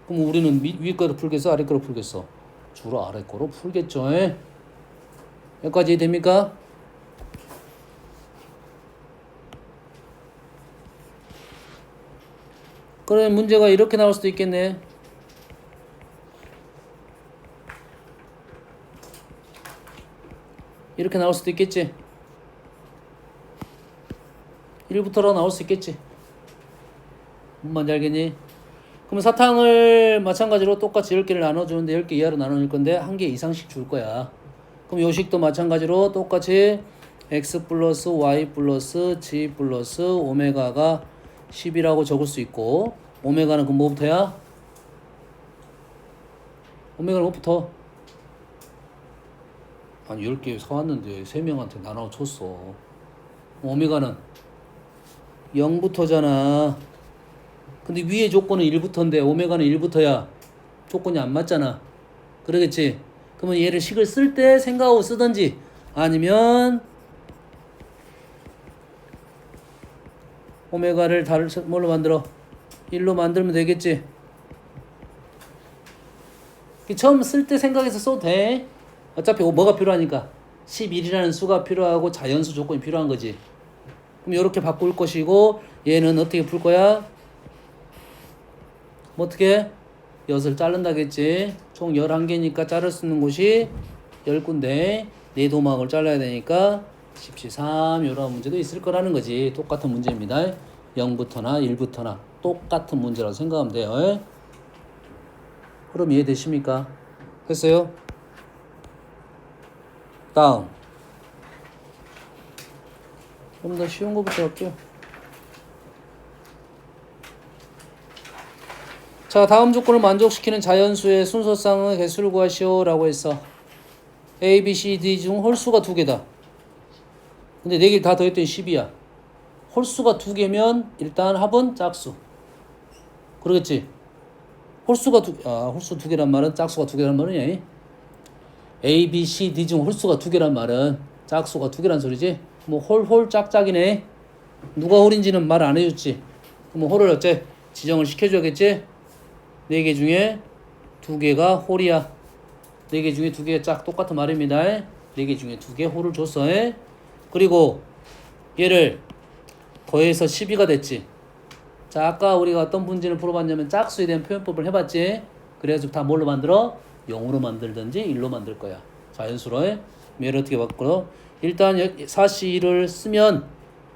그럼 우리는 위에 거로 풀겠어? 아래 거로 풀겠어? 주로 아래 거로 풀겠죠. 여기까지 됩니까? 그러면 문제가 이렇게 나올 수도 있겠네. 이렇게 나올 수도 있겠지. 1부터라고 나올 수 있겠지. 뭔 말인지 알겠니? 그럼 사탕을 마찬가지로 똑같이 10개를 나눠주는데 10개 이하로 나눠줄 건데 1개 이상씩 줄 거야. 그럼 요식도 마찬가지로 똑같이 x 플러스 y 플러스 g 플러스 오메가가 10이라고 적을 수 있고, 오메가는 그럼 뭐부터야? 오메가는 뭐부터? 아니 10개 사왔는데 3명한테 나눠줬어. 오메가는 0부터잖아. 근데 위에 조건은 1부터인데 오메가는 1부터야. 조건이 안 맞잖아. 그러겠지? 그러면 얘를 식을 쓸 때 생각하고 쓰든지, 아니면 오메가를 뭘로 만들어? 1로 만들면 되겠지? 처음 쓸 때 생각해서 써도 돼. 어차피 뭐가 필요하니까 11이라는 수가 필요하고 자연수 조건이 필요한 거지. 그럼 이렇게 바꿀 것이고, 얘는 어떻게 풀 거야? 뭐 어떻게? 엿을 자른다겠지. 총 11개니까 자를 수 있는 곳이 10군데. 4도막을 잘라야 되니까 10C3 이런 문제도 있을 거라는 거지. 똑같은 문제입니다. 0부터나 1부터나 똑같은 문제라고 생각하면 돼요. 그럼 이해되십니까? 됐어요? 다음. 좀 더 쉬운 거부터 할게요. 자, 다음 조건을 만족시키는 자연수의 순서상의 개수를 구하시오 라고 했어. A, B, C, D 중 홀수가 2개다. 근데 4개를 다 더했더니 10이야. 홀수가 2개면 일단 합은 짝수. 그러겠지? 홀수 2개란 말은 짝수가 2개란 말이냐? A, B, C, D 중 홀수가 2개란 말은 짝수가 2개란 소리지? 뭐 홀 짝짝이네. 누가 홀인지는 말 안 해줬지. 그럼 홀을 어째 지정을 시켜줘야겠지? 4개 중에 2개가 홀이야. 4개 중에 2개가 짝 똑같은 말입니다. 4개 중에 2개 홀을 줬어. 그리고 얘를 더해서 12가 됐지. 자, 아까 우리가 어떤 문제를 풀어봤냐면 짝수에 대한 표현법을 해봤지. 그래서 다 뭘로 만들어? 0으로 만들든지 1로 만들 거야. 자연수로. 얘를 어떻게 바꿔? 일단 4C를 쓰면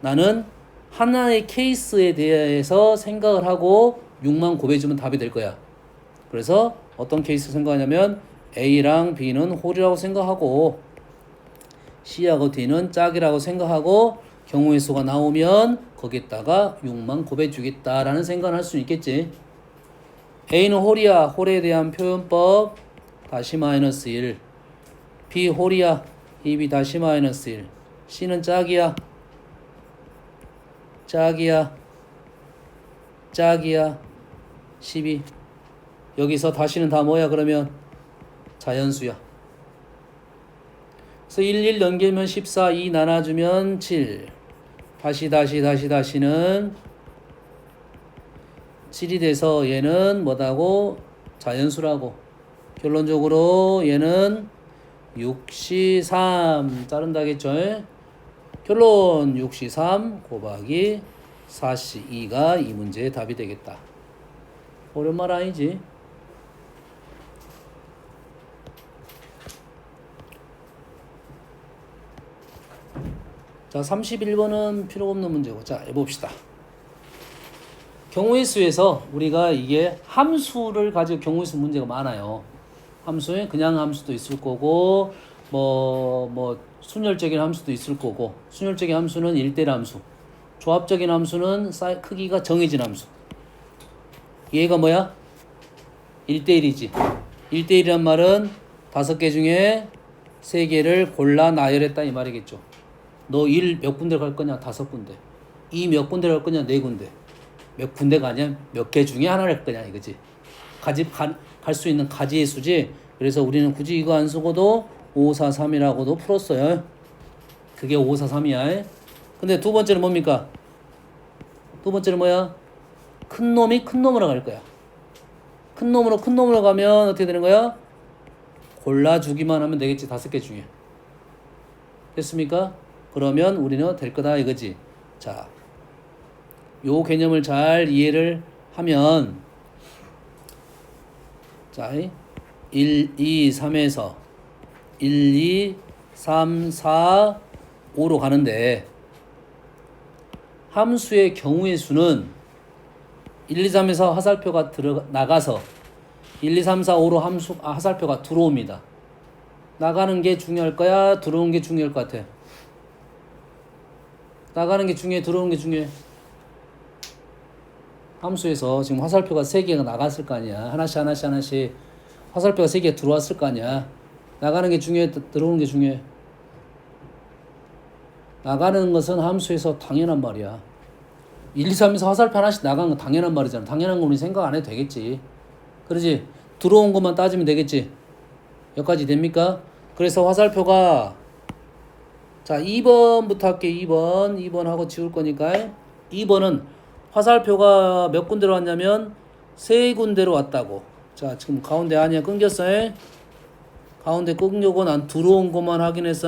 나는 하나의 케이스에 대해서 생각을 하고 6만 곱해주면 답이 될 거야. 그래서 어떤 케이스 생각하냐면 A랑 B는 홀이라고 생각하고 C하고 D는 짝이라고 생각하고 경우의 수가 나오면 거기에다가 6만 곱해주겠다라는 생각을 할 수 있겠지. A는 홀이야. 홀에 대한 표현법 다시 마이너스 1. B 홀이야. 2B 다시 마이너스 1. C는 짝이야. 짝이야. 12. 여기서 다시는 다 뭐야 그러면? 자연수야. 그래서 1 넘기면 14, 2 나눠주면 7. 다시는 7이 돼서 얘는 뭐다고? 자연수라고. 결론적으로 얘는 6C3 자른다겠죠? 결론 6C3 곱하기 4C2가 이 문제의 답이 되겠다. 어려운 말 아니지? 자, 31번은 필요 없는 문제고. 자, 해봅시다. 경우의 수에서 우리가 이게 함수를 가지고 경우의 수 문제가 많아요. 함수에 그냥 함수도 있을 거고, 순열적인 함수도 있을 거고, 순열적인 함수는 1대1 함수, 조합적인 함수는 크기가 정해진 함수. 얘가 뭐야? 1대1이지. 1대1이란 말은 5개 중에 3개를 골라 나열했다 이 말이겠죠. 너 1 몇 군데 갈 거냐? 5군데. 2 몇 군데 갈 거냐? 4군데. 몇 군데가 아니야? 몇 개 중에 하나를 할 거냐 이거지. 갈 수 있는 가지의 수지. 그래서 우리는 굳이 이거 안 쓰고도 543이라고도 풀었어요. 그게 543이야. 근데 두 번째는 뭡니까? 두 번째는 뭐야? 큰 놈이 큰 놈으로 갈 거야. 큰 놈으로 가면 어떻게 되는 거야? 골라주기만 하면 되겠지. 5개 중에. 됐습니까? 그러면 우리는 될 거다 이거지. 자, 요 개념을 잘 이해를 하면 자, 1, 2, 3에서 1, 2, 3, 4, 5로 가는데 함수의 경우의 수는 1, 2, 3에서 화살표가 나가서 1, 2, 3, 4, 5로 화살표가 들어옵니다. 나가는 게 중요할 거야? 들어오는 게 중요할 것 같아? 나가는 게 중요해? 들어오는 게 중요해? 함수에서 지금 화살표가 3개가 나갔을 거 아니야. 하나씩 화살표가 3개가 들어왔을 거 아니야. 나가는 게 중요해? 들어오는 게 중요해? 나가는 것은 함수에서 당연한 말이야. 1, 2, 3에서 화살표 하나씩 나가는 건 당연한 말이잖아. 당연한 거 우리 생각 안 해도 되겠지. 그러지? 들어온 것만 따지면 되겠지. 여기까지 됩니까? 그래서 화살표가 자 2번부터 할게. 2번 하고 지울 거니까 2번은 화살표가 몇 군데로 왔냐면 3군데로 왔다고. 자 지금 가운데 아니야. 끊겼어. 가운데 끊겨고 난 들어온 것만 확인했어.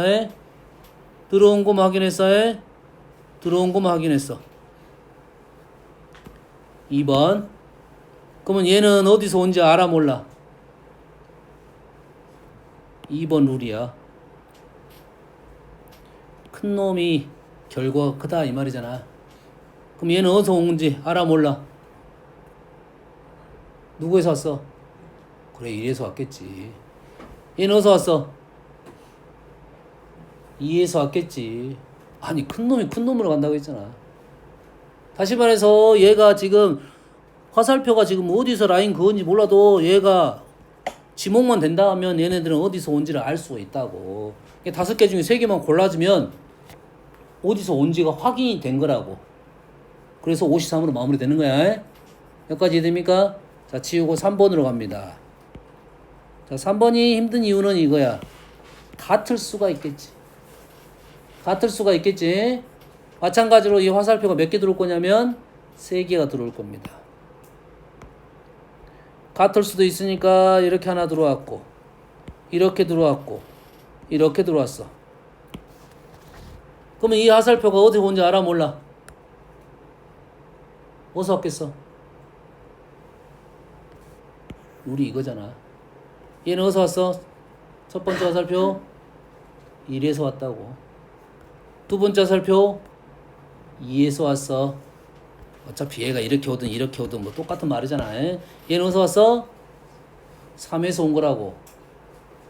들어온 것만 확인했어. 들어온 것만 확인했어. 2번. 그러면 얘는 어디서 온지 알아 몰라? 2번 룰이야. 큰 놈이 결과가 크다 이 말이잖아. 그럼 얘는 어디서 온지 알아 몰라? 누구에서 왔어? 그래 1에서 왔겠지. 얘는 어디서 왔어? 2에서 왔겠지. 아니 큰 놈이 큰 놈으로 간다고 했잖아. 다시 말해서 얘가 지금 화살표가 지금 어디서 라인 그건지 몰라도 얘가 지목만 된다 하면 얘네들은 어디서 온지를 알 수가 있다고. 5개 중에 3개만 골라주면 어디서 온지가 확인이 된 거라고. 그래서 53으로 마무리되는 거야. 여기까지 됩니까? 자 지우고 3번으로 갑니다. 자 3번이 힘든 이유는 이거야. 같을 수가 있겠지. 같을 수가 있겠지. 마찬가지로 이 화살표가 몇 개 들어올 거냐면 3개가 들어올 겁니다. 같을 수도 있으니까 이렇게 하나 들어왔고 이렇게 들어왔고 이렇게 들어왔어. 그러면 이 화살표가 어디 온지 알아 몰라? 어디서 왔겠어? 우리 이거잖아. 얘는 어디서 왔어? 첫 번째 화살표 1에서 왔다고. 두 번째 화살표 2에서 왔어. 어차피 얘가 이렇게 오든 뭐 똑같은 말이잖아. 얘는 어디서 왔어? 3에서 온 거라고.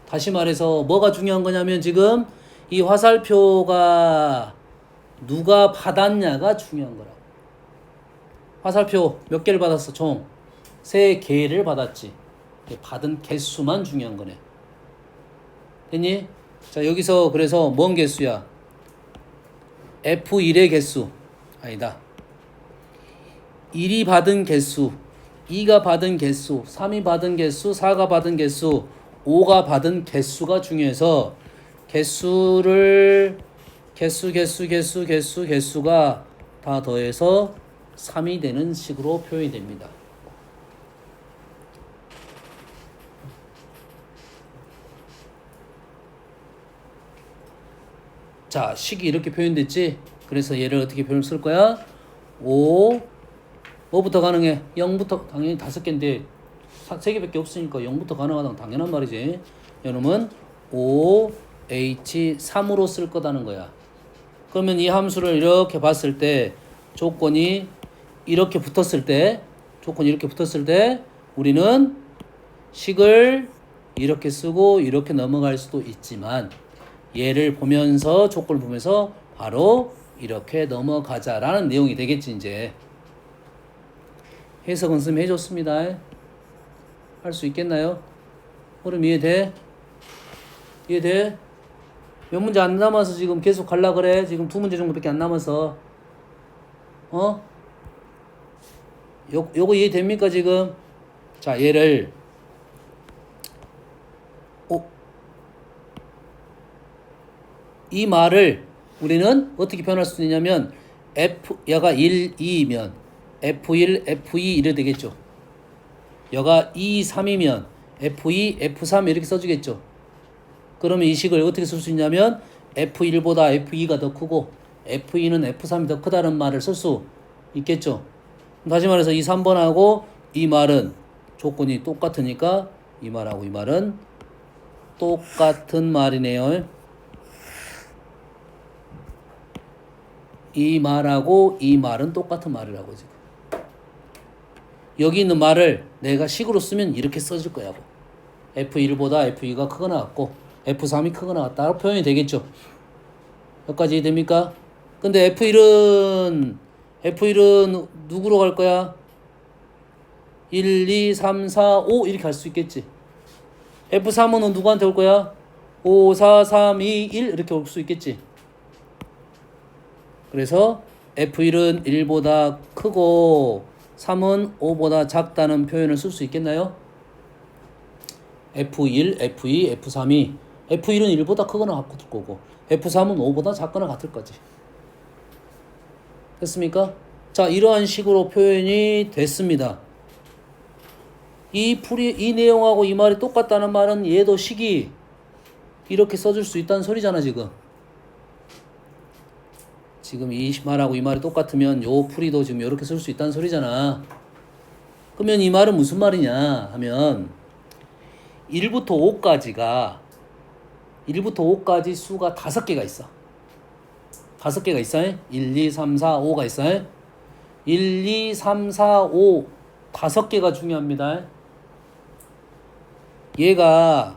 다시 말해서 뭐가 중요한 거냐면 지금 이 화살표가 누가 받았냐가 중요한 거라고. 화살표 몇 개를 받았어? 총 3개를 받았지. 받은 개수만 중요한 거네. 됐니? 자 여기서 그래서 뭔 개수야? F1의 개수 아니다. 1이 받은 개수, 2가 받은 개수, 3이 받은 개수, 4가 받은 개수, 5가 받은 개수가 중요해서 개수가 다 더해서 3이 되는 식으로 표현이 됩니다. 자, 식이 이렇게 표현됐지? 그래서 얘를 어떻게 표현을 쓸 거야? 5 뭐부터 가능해? 0부터 당연히 5개인데 3개밖에 없으니까 0부터 가능하다는 당연한 말이지. 이놈은 5H3으로 쓸 거다는 거야. 그러면 이 함수를 이렇게 봤을 때 조건이 이렇게 붙었을 때 우리는 식을 이렇게 쓰고 이렇게 넘어갈 수도 있지만 얘를 보면서 조건을 보면서 바로 이렇게 넘어가자라는 내용이 되겠지. 이제 해석은 좀 해줬습니다. 할 수 있겠나요? 흐름 이해돼? 이해돼? 몇 문제 안 남아서 지금 계속 갈라 그래? 지금 2문제 정도밖에 안 남아서 요거 이해됩니까 지금? 자 얘를 이 말을 우리는 어떻게 표현할 수 있냐면 얘가 1, 2이면 F1, F2 이래 되겠죠. 얘가 2, 3이면 F2, F3 이렇게 써주겠죠. 그러면 이 식을 어떻게 쓸 수 있냐면 F1보다 F2가 더 크고 F2는 F3이 더 크다는 말을 쓸 수 있겠죠. 다시 말해서 이 3번하고 이 말은 조건이 똑같으니까 이 말하고 이 말은 똑같은 말이네요. 이 말하고 이 말은 똑같은 말이라고 지금. 여기 있는 말을 내가 식으로 쓰면 이렇게 써줄 거야. F1보다 F2가 크거나 같고 F3이 크거나 같다. 표현이 되겠죠. 여기까지 됩니까? 근데 F1은 누구로 갈 거야? 1, 2, 3, 4, 5 이렇게 갈 수 있겠지. F3은 누구한테 올 거야? 5, 4, 3, 2, 1 이렇게 올 수 있겠지. 그래서 F1은 1보다 크고 3은 5보다 작다는 표현을 쓸 수 있겠나요? F1, F2, F3이 F1은 1보다 크거나 같을 거고 F3은 5보다 작거나 같을 거지. 됐습니까? 자, 이러한 식으로 표현이 됐습니다. 이 내용하고 이 말이 똑같다는 말은 얘도 식이 이렇게 써줄 수 있다는 소리잖아, 지금. 지금 이 말하고 이 말이 똑같으면 요 풀이도 지금 이렇게 쓸 수 있다는 소리잖아. 그러면 이 말은 무슨 말이냐 하면 1부터 5까지 수가 5개가 있어. 5개가 있어. 1, 2, 3, 4, 5가 있어. 1, 2, 3, 4, 5 5개가 중요합니다. 얘가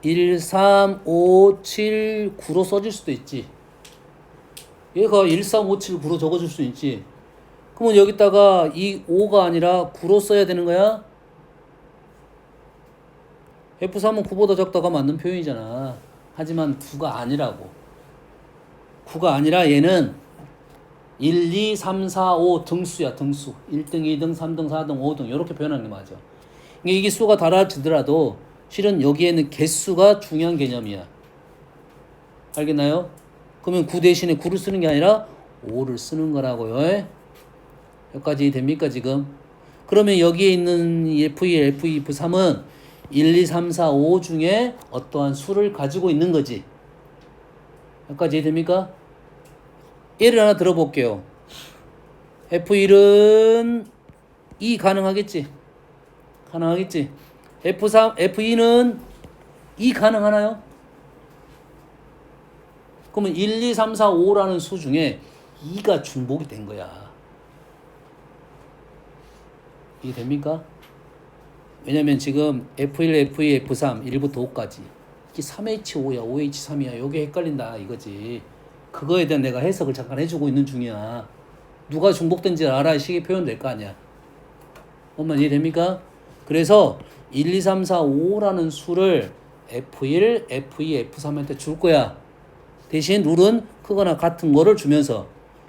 1, 3, 5, 7, 9로 써질 수도 있지. 얘가 1, 3, 5, 7, 9로 적어줄 수 있지. 그러면 여기다가 이 5가 아니라 9로 써야 되는 거야? F3은 9보다 작다가 맞는 표현이잖아. 하지만 9가 아니라고. 9가 아니라 얘는 1, 2, 3, 4, 5 등수야, 등수. 1등, 2등, 3등, 4등, 5등 이렇게 표현하는 게 맞아. 이게 수가 달라지더라도 실은 여기에는 개수가 중요한 개념이야. 알겠나요? 그러면 9 대신에 9를 쓰는 게 아니라 5를 쓰는 거라고요. 여기까지 됩니까 지금? 그러면 여기에 있는 F1, F2, F3은 1, 2, 3, 4, 5 중에 어떠한 수를 가지고 있는 거지. 여기까지 됩니까? 예를 하나 들어볼게요. F1은 2 가능하겠지? 가능하겠지? F2는 2 가능하나요? 그러면 1, 2, 3, 4, 5라는 수 중에 2가 중복이 된 거야. 이게 됩니까? 왜냐면 지금 F1, F2, F3, 1부터 5까지 이게 3H5야, 5H3이야. 요게 헷갈린다 이거지. 그거에 대한 내가 해석을 잠깐 해주고 있는 중이야. 누가 중복된지 알아야 식이 표현될 거 아니야. 엄마 이해됩니까? 그래서 1, 2, 3, 4, 5라는 수를 F1, F2, F3한테 줄 거야. 대신 룰은 크거나 같은 거를 주면서.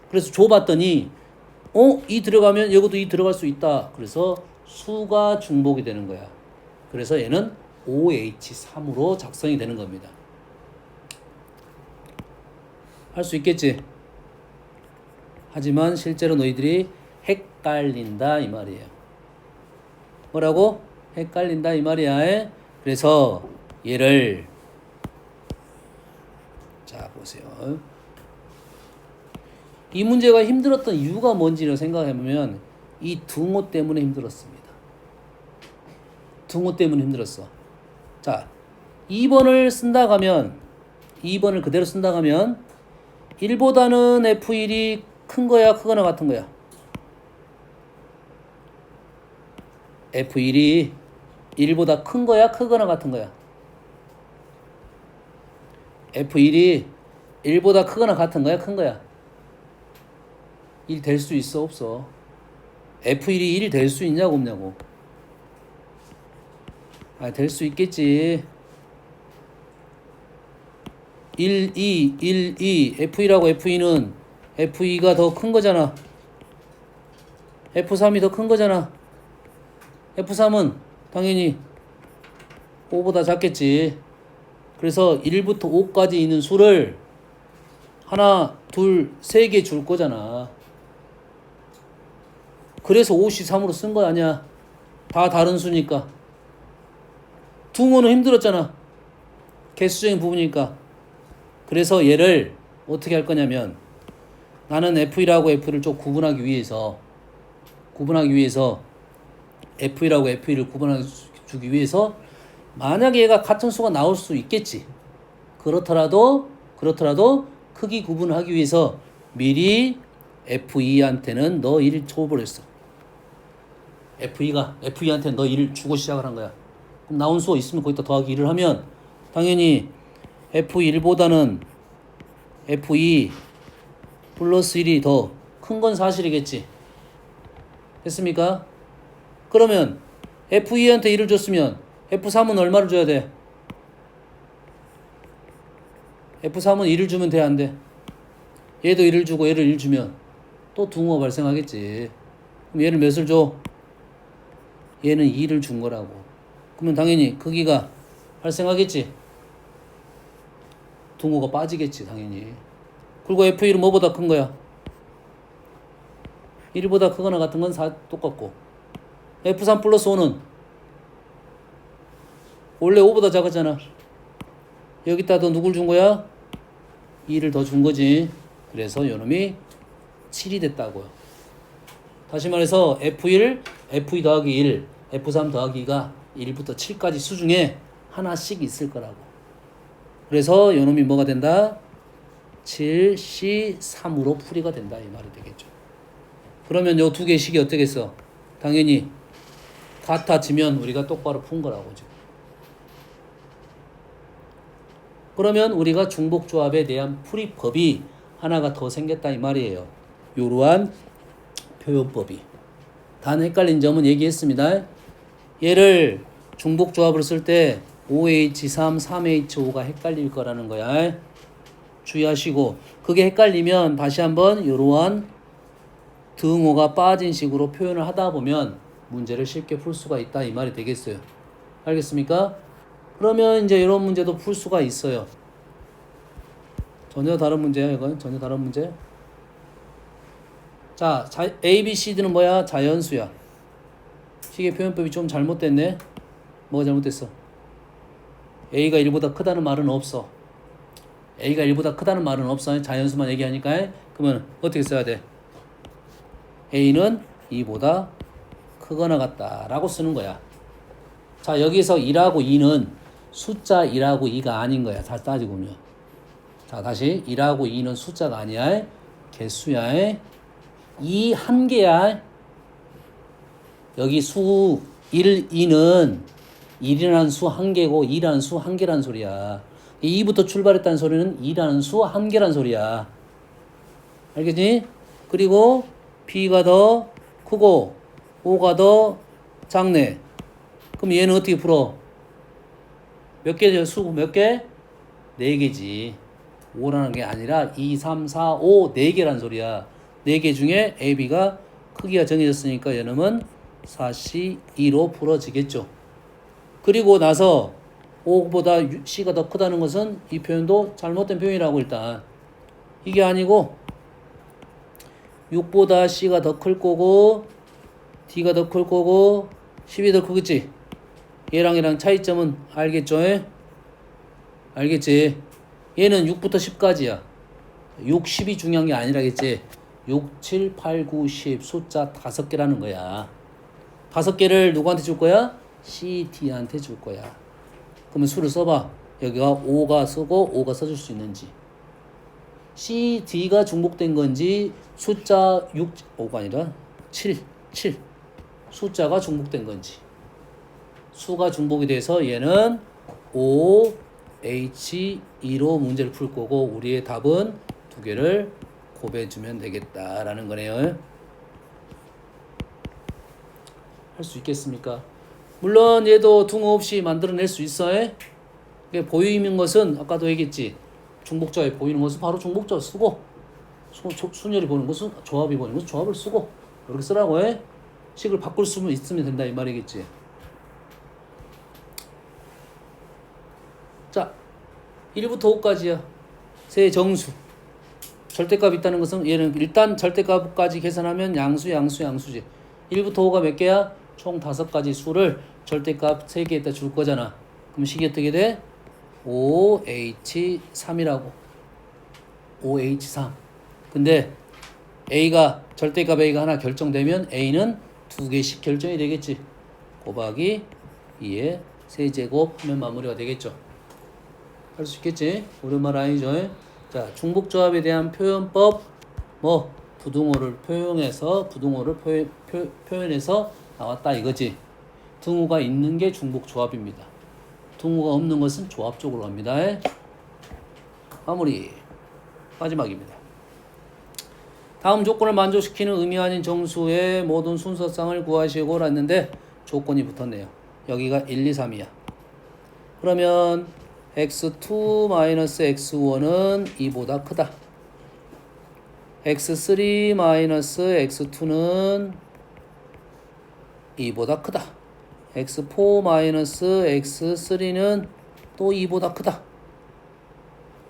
그래서 줘봤더니 2 들어가면 여기도 2 들어갈 수 있다. 그래서 수가 중복이 되는 거야. 그래서 얘는 OH3으로 작성이 되는 겁니다. 할 수 있겠지? 하지만 실제로 너희들이 헷갈린다 이 말이에요. 뭐라고? 헷갈린다 이 말이야. 그래서 얘를 자 보세요. 이 문제가 힘들었던 이유가 뭔지를 생각해보면 이 등호 때문에 힘들었습니다. 등호 때문에 힘들었어. 자 2번을 쓴다 가면 2번을 그대로 쓴다 가면 1보다는 F1이 큰 거야 크거나 같은 거야? F1이 1보다 큰 거야 크거나 같은 거야? F1이 1보다 크거나 같은 거야 큰 거야? 1 될 수 있어 없어? F1이 1이 될 수 있냐고 없냐고? 될 수 있겠지. 1, 2, 1, 2 F1하고 F2는 F2가 더 큰 거잖아. F3이 더 큰 거잖아. F3은 당연히 5보다 작겠지. 그래서 1부터 5까지 있는 수를 하나, 둘, 세 개 줄 거잖아. 그래서 5C3으로 쓴 거 아니야. 다 다른 수니까. 둥어는 힘들었잖아. 개수적인 부분이니까. 그래서 얘를 어떻게 할 거냐면 나는 F1하고 F1을 좀 구분하기 위해서 F1하고 F1을 구분해주기 위해서 만약에 얘가 같은 수가 나올 수 있겠지. 그렇더라도 크기 구분을 하기 위해서 미리 F2한테는 너 1 줘버렸어. F2한테는 너 1을 주고 시작을 한 거야. 그럼 나온 수가 있으면 거기다 더하기 1을 하면 당연히 F1보다는 F2 플러스 1이 더 큰 건 사실이겠지. 됐습니까? 그러면 F2한테 1을 줬으면 F3은 얼마를 줘야 돼? F3은 1을 주면 돼, 안 돼? 얘도 1을 주고 얘를 1 주면 또 둥어 발생하겠지. 그럼 얘를 몇을 줘? 얘는 2를 준 거라고. 그러면 당연히 크기가 발생하겠지. 둥어가 빠지겠지, 당연히. 그리고 F1은 뭐보다 큰 거야? 1보다 크거나 같은 건 똑같고. F3 플러스 5는 원래 5보다 작았잖아. 여기다 더 누굴 준 거야? 2를 더 준 거지. 그래서 요놈이 7이 됐다고요. 다시 말해서 F2 더하기 1, F3 더하기 2가 1부터 7까지 수 중에 하나씩 있을 거라고. 그래서 요놈이 뭐가 된다? 7C3으로 풀이가 된다 이 말이 되겠죠. 그러면 요 두 개의 식이 어떻겠어? 당연히 같아지면 우리가 똑바로 푼 거라고 지금. 그러면 우리가 중복조합에 대한 풀이법이 하나가 더 생겼다 이 말이에요. 요러한 표현법이. 단 헷갈린 점은 얘기했습니다. 얘를 중복조합을 쓸 때 OH3, 3H5가 헷갈릴 거라는 거야. 주의하시고 그게 헷갈리면 다시 한번 요러한 등호가 빠진 식으로 표현을 하다 보면 문제를 쉽게 풀 수가 있다 이 말이 되겠어요. 알겠습니까? 그러면 이제 이런 문제도 풀 수가 있어요. 전혀 다른 문제야 이건. 전혀 다른 문제. 자, A, B, C, D는 뭐야? 자연수야. 식의 표현법이 좀 잘못됐네. 뭐가 잘못됐어? A가 1보다 크다는 말은 없어. A가 1보다 크다는 말은 없어. 자연수만 얘기하니까. 그러면 어떻게 써야 돼? A는 2보다 크거나 같다라고 쓰는 거야. 자, 여기서 1하고 2는 숫자 1하고 2가 아닌 거야. 다시 따지고 보면. 자, 다시 1하고 2는 숫자가 아니야. 개수야. 2 한 개야. 여기 수 1, 2는 1이라는 수 한 개고 2라는 수 한 개란 소리야. 2부터 출발했다는 소리는 2라는 수 한 개란 소리야. 알겠지? 그리고 B가 더 크고 O가 더 작네. 그럼 얘는 어떻게 풀어? 몇 개죠? 수 몇 개? 4개지. 5라는 게 아니라 2, 3, 4, 5 4개란 소리야. 4개 중에 A, B가 크기가 정해졌으니까 얘는 4C2로 풀어지겠죠. 그리고 나서 5보다 C가 더 크다는 것은 이 표현도 잘못된 표현이라고 일단. 이게 아니고 6보다 C가 더 클 거고 D가 더 클 거고 10이 더 크겠지. 얘랑 차이점은 알겠죠? 알겠지? 얘는 6부터 10까지야. 6, 10이 중요한 게 아니라겠지. 6, 7, 8, 9, 10 숫자 5개라는 거야. 5개를 누구한테 줄 거야? C, D한테 줄 거야. 그러면 수를 써봐. 여기가 5가 쓰고 5가 써줄 수 있는지. C, D가 중복된 건지 숫자 6, 5가 아니라 7 숫자가 중복된 건지. 수가 중복이 돼서 얘는 O, H, E로 문제를 풀 거고 우리의 답은 두 개를 곱해주면 되겠다라는 거네요. 할 수 있겠습니까? 물론 얘도 둥어 없이 만들어낼 수 있어. 보이는 것은 아까도 얘기했지. 중복조합이 보이는 것은 바로 중복조합 쓰고 순열이 보는 것은 조합이 보이는 것은 조합을 쓰고 이렇게 쓰라고 해. 식을 바꿀 수 있으면 된다 이 말이겠지. 자, 1부터 5까지야. 세 정수. 절대값 있다는 것은 얘는 일단 절대값까지 계산하면 양수지. 1부터 5가 몇 개야? 총 5가지 수를 절대값 3개에다 줄 거잖아. 그럼 식이 어떻게 돼? 5H3이라고. 5H3. 근데 A가 절대값 A가 하나 결정되면 A는 2개씩 결정이 되겠지. 곱하기 2의 세제곱 하면 마무리가 되겠죠. 할 수 있겠지? 오랜만 아니죠? 자, 중복조합에 대한 표현법, 부등호를 표현해서 나왔다 이거지. 등호가 있는 게 중복조합입니다. 등호가 없는 것은 조합적으로 갑니다. 마무리. 마지막입니다. 다음 조건을 만족시키는 의미 아닌 정수의 모든 순서상을 구하시고 랐는데 조건이 붙었네요. 여기가 1, 2, 3이야. 그러면 x2-x1은 2보다 크다. x3-x2는 2보다 크다. x4-x3는 또 2보다 크다.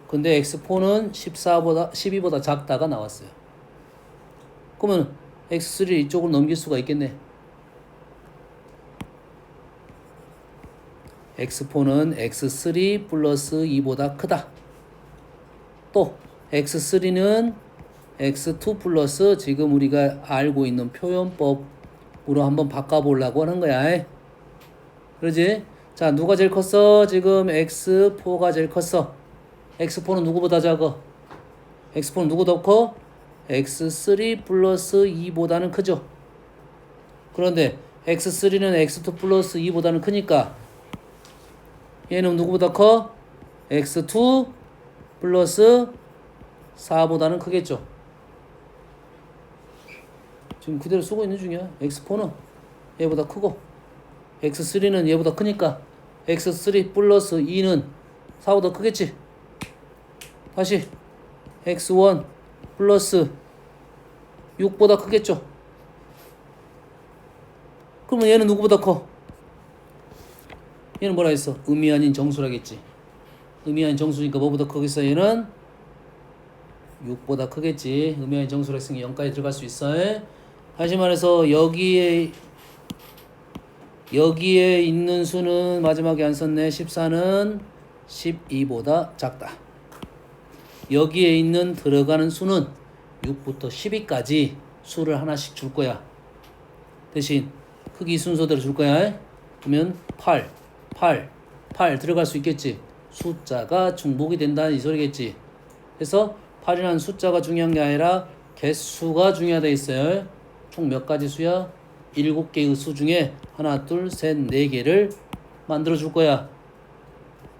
근데 x4는 12보다 작다가 나왔어요. 그러면 x3를 이쪽으로 넘길 수가 있겠네. x4는 x3 플러스 2보다 크다. 또 x3는 x2 플러스 지금 우리가 알고 있는 표현법으로 한번 바꿔보려고 하는 거야. 그러지? 자, 누가 제일 컸어? 지금 x4가 제일 컸어. x4는 누구보다 작아? x4는 누구 더 커? x3 플러스 2보다는 크죠. 그런데 x3는 x2 플러스 2보다는 크니까 얘는 누구보다 커? x2 플러스 4보다는 크겠죠. 지금 그대로 쓰고 있는 중이야. x4는 얘보다 크고 x3는 얘보다 크니까 x3 플러스 2는 4보다 크겠지. 다시 x1 플러스 6보다 크겠죠. 그러면 얘는 누구보다 커? 얘는 뭐라 했어? 의미 아닌 정수라겠지. 의미 아닌 정수니까 뭐보다 크겠어? 얘는 6보다 크겠지. 의미 아닌 정수라 했으니 0까지 들어갈 수 있어. 다시 말해서 여기에 있는 수는 마지막에 안 썼네. 14는 12보다 작다. 여기에 있는 들어가는 수는 6부터 12까지 수를 하나씩 줄 거야. 대신 크기 순서대로 줄 거야. 그러면 8 들어갈 수 있겠지. 숫자가 중복이 된다는 이 소리겠지. 그래서 8이라는 숫자가 중요한 게 아니라 개수가 중요하다 있어요. 총 몇 가지 수야? 7개의 수 중에 하나, 둘, 셋, 4개를 만들어 줄 거야.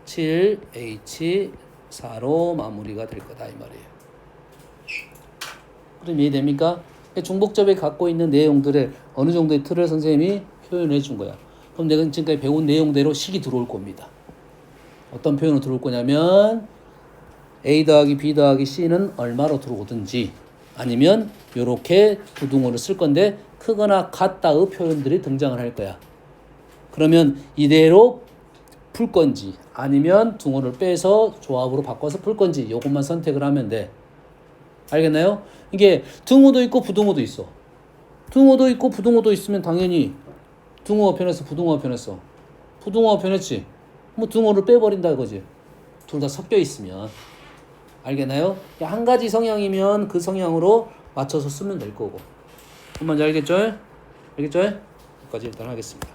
7H4로 마무리가 될 거다 이 말이에요. 그럼 이해됩니까? 중복접에 갖고 있는 내용들의 어느 정도의 틀을 선생님이 표현해 준 거야. 그럼 내가 지금까지 배운 내용대로 식이 들어올 겁니다. 어떤 표현으로 들어올 거냐면 A 더하기 B 더하기 C는 얼마로 들어오든지 아니면 이렇게 부등호를 쓸 건데 크거나 같다의 표현들이 등장을 할 거야. 그러면 이대로 풀 건지 아니면 등호를 빼서 조합으로 바꿔서 풀 건지 이것만 선택을 하면 돼. 알겠나요? 이게 등호도 있고 부등호도 있어. 등호도 있고 부등호도 있으면 당연히 등호가 변했어, 부등호가 변했어. 부등호가 변했지. 뭐 등호를 빼버린다 이거지. 둘 다 섞여 있으면. 알겠나요? 한 가지 성향이면 그 성향으로 맞춰서 쓰면 될 거고. 그만 알겠죠? 알겠죠? 여기까지 일단 하겠습니다.